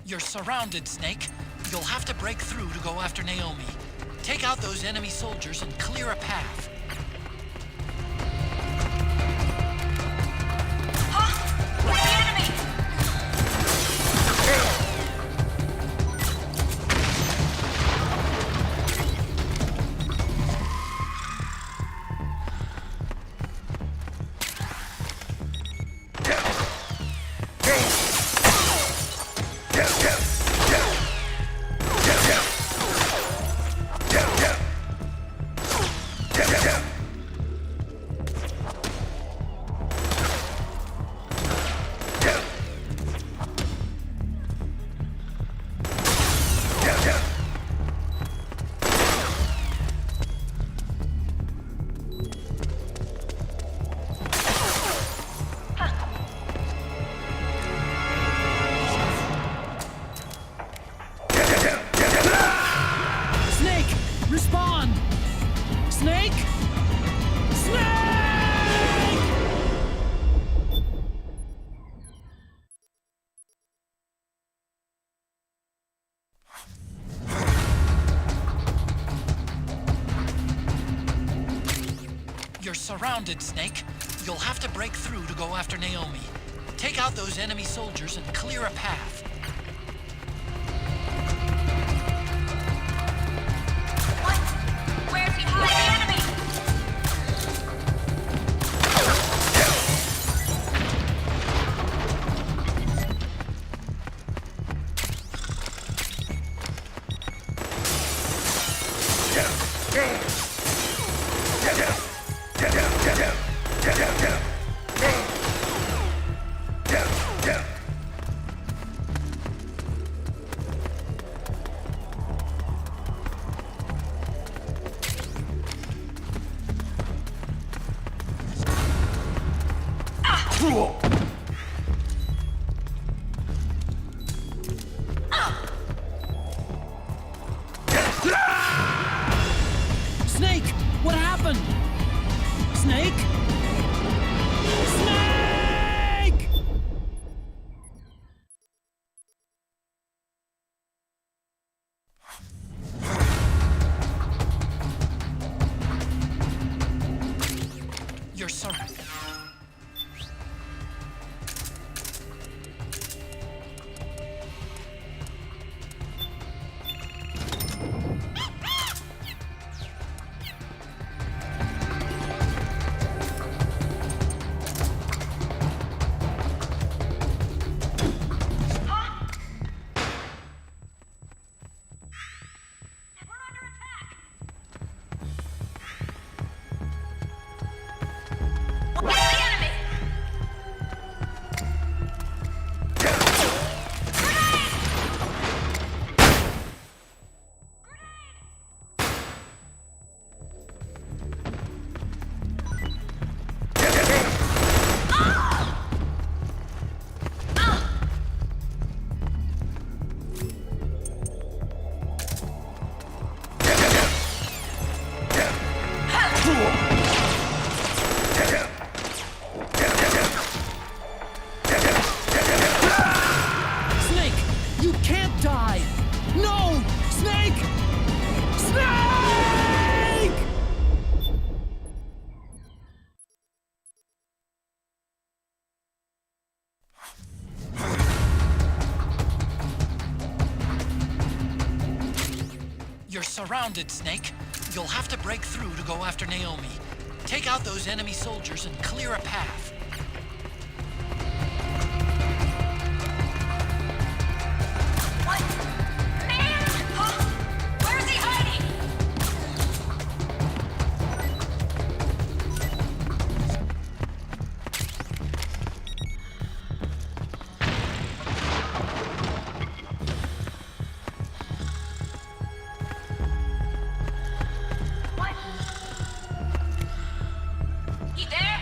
You're surrounded, Snake. You'll have to break through to go after Naomi. Take out those enemy soldiers and clear a path. Respond! Snake! Snake! You're surrounded, Snake. You'll have to break through to go after Naomi. Take out those enemy soldiers and clear a path. happened? Snake? Snake! You're sorry. Snake! You can't die! No! Snake! Snake! You're surrounded, Snake. You'll have to break through to go after Naomi. Take out those enemy soldiers and clear a path. What? Man! Huh? Where's he hiding? What? He there?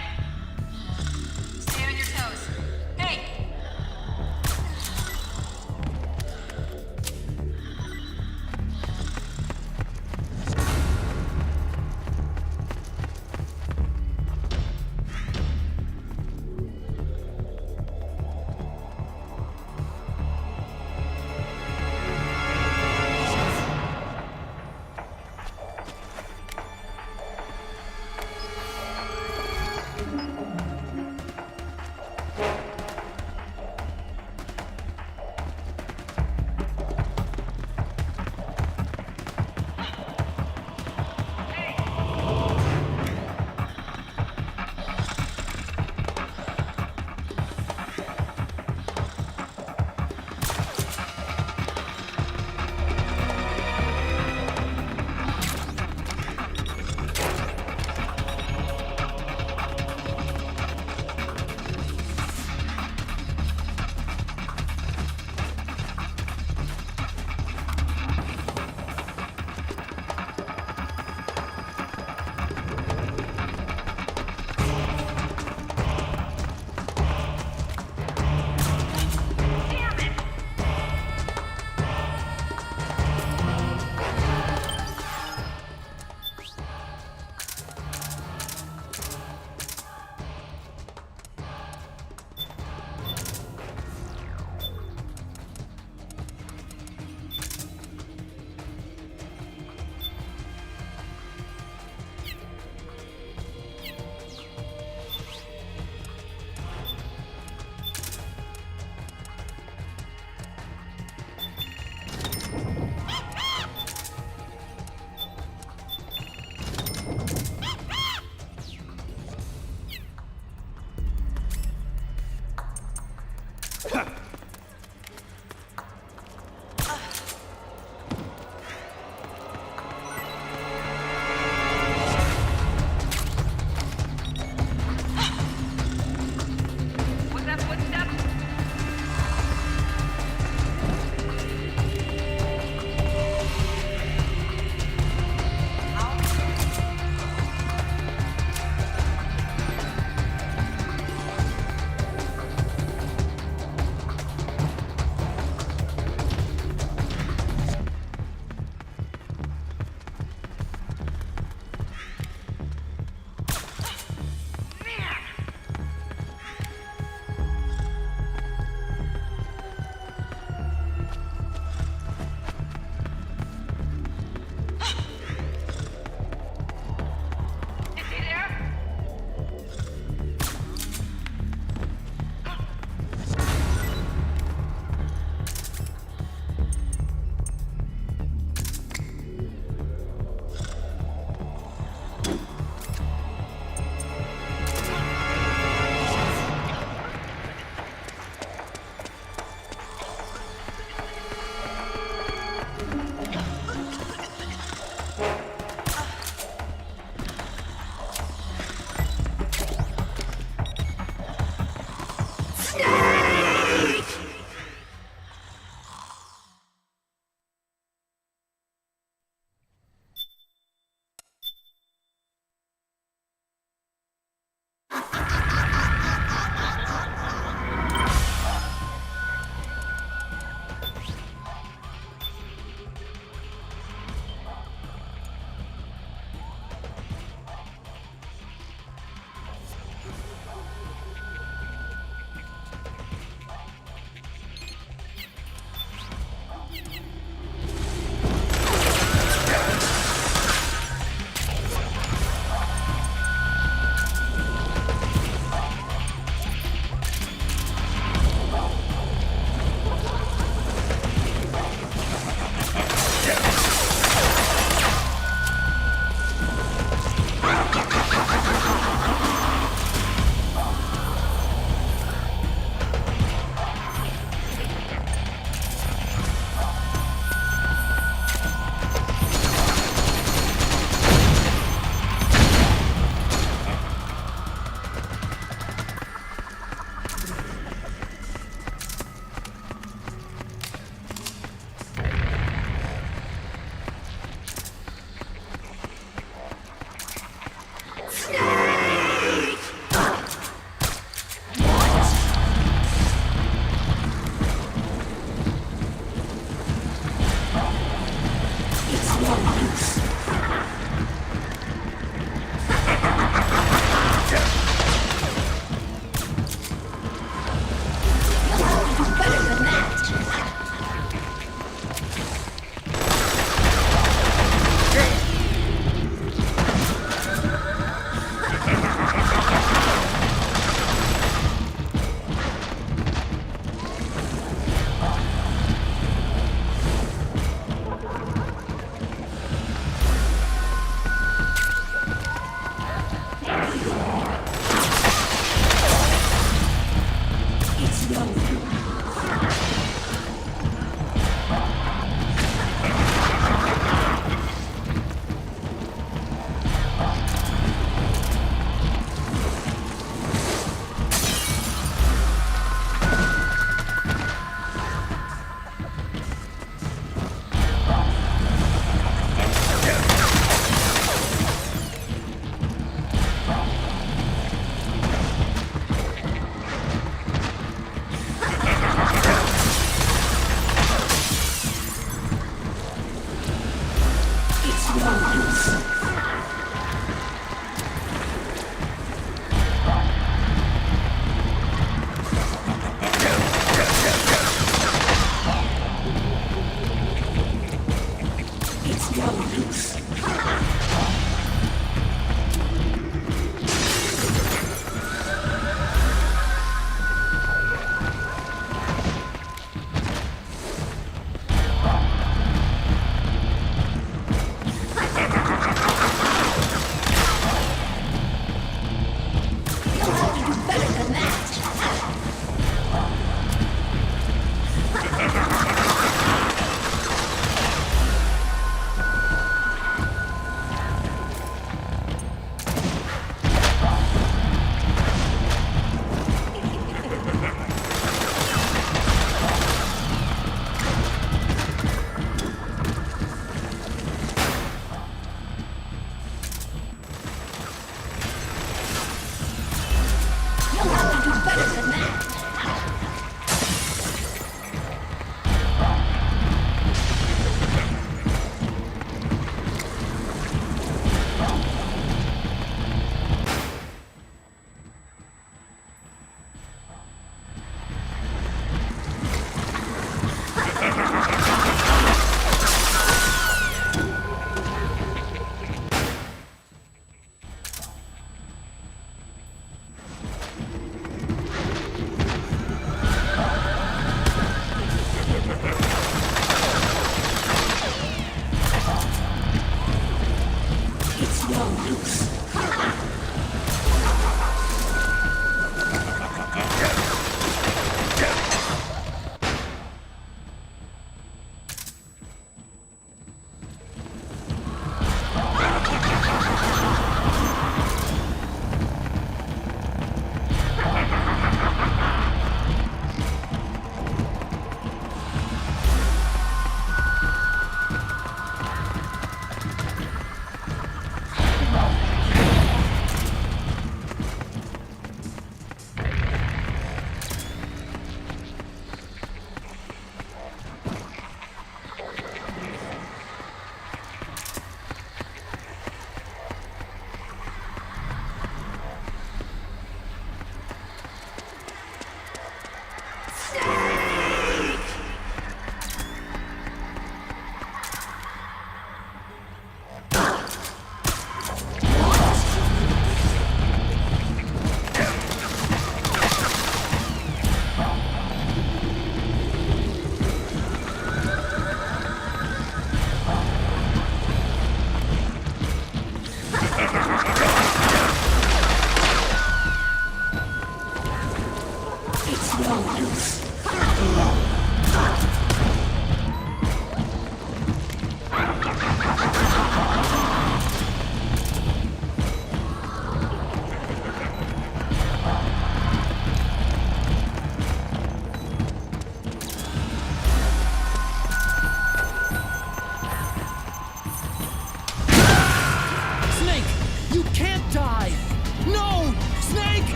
You can't die!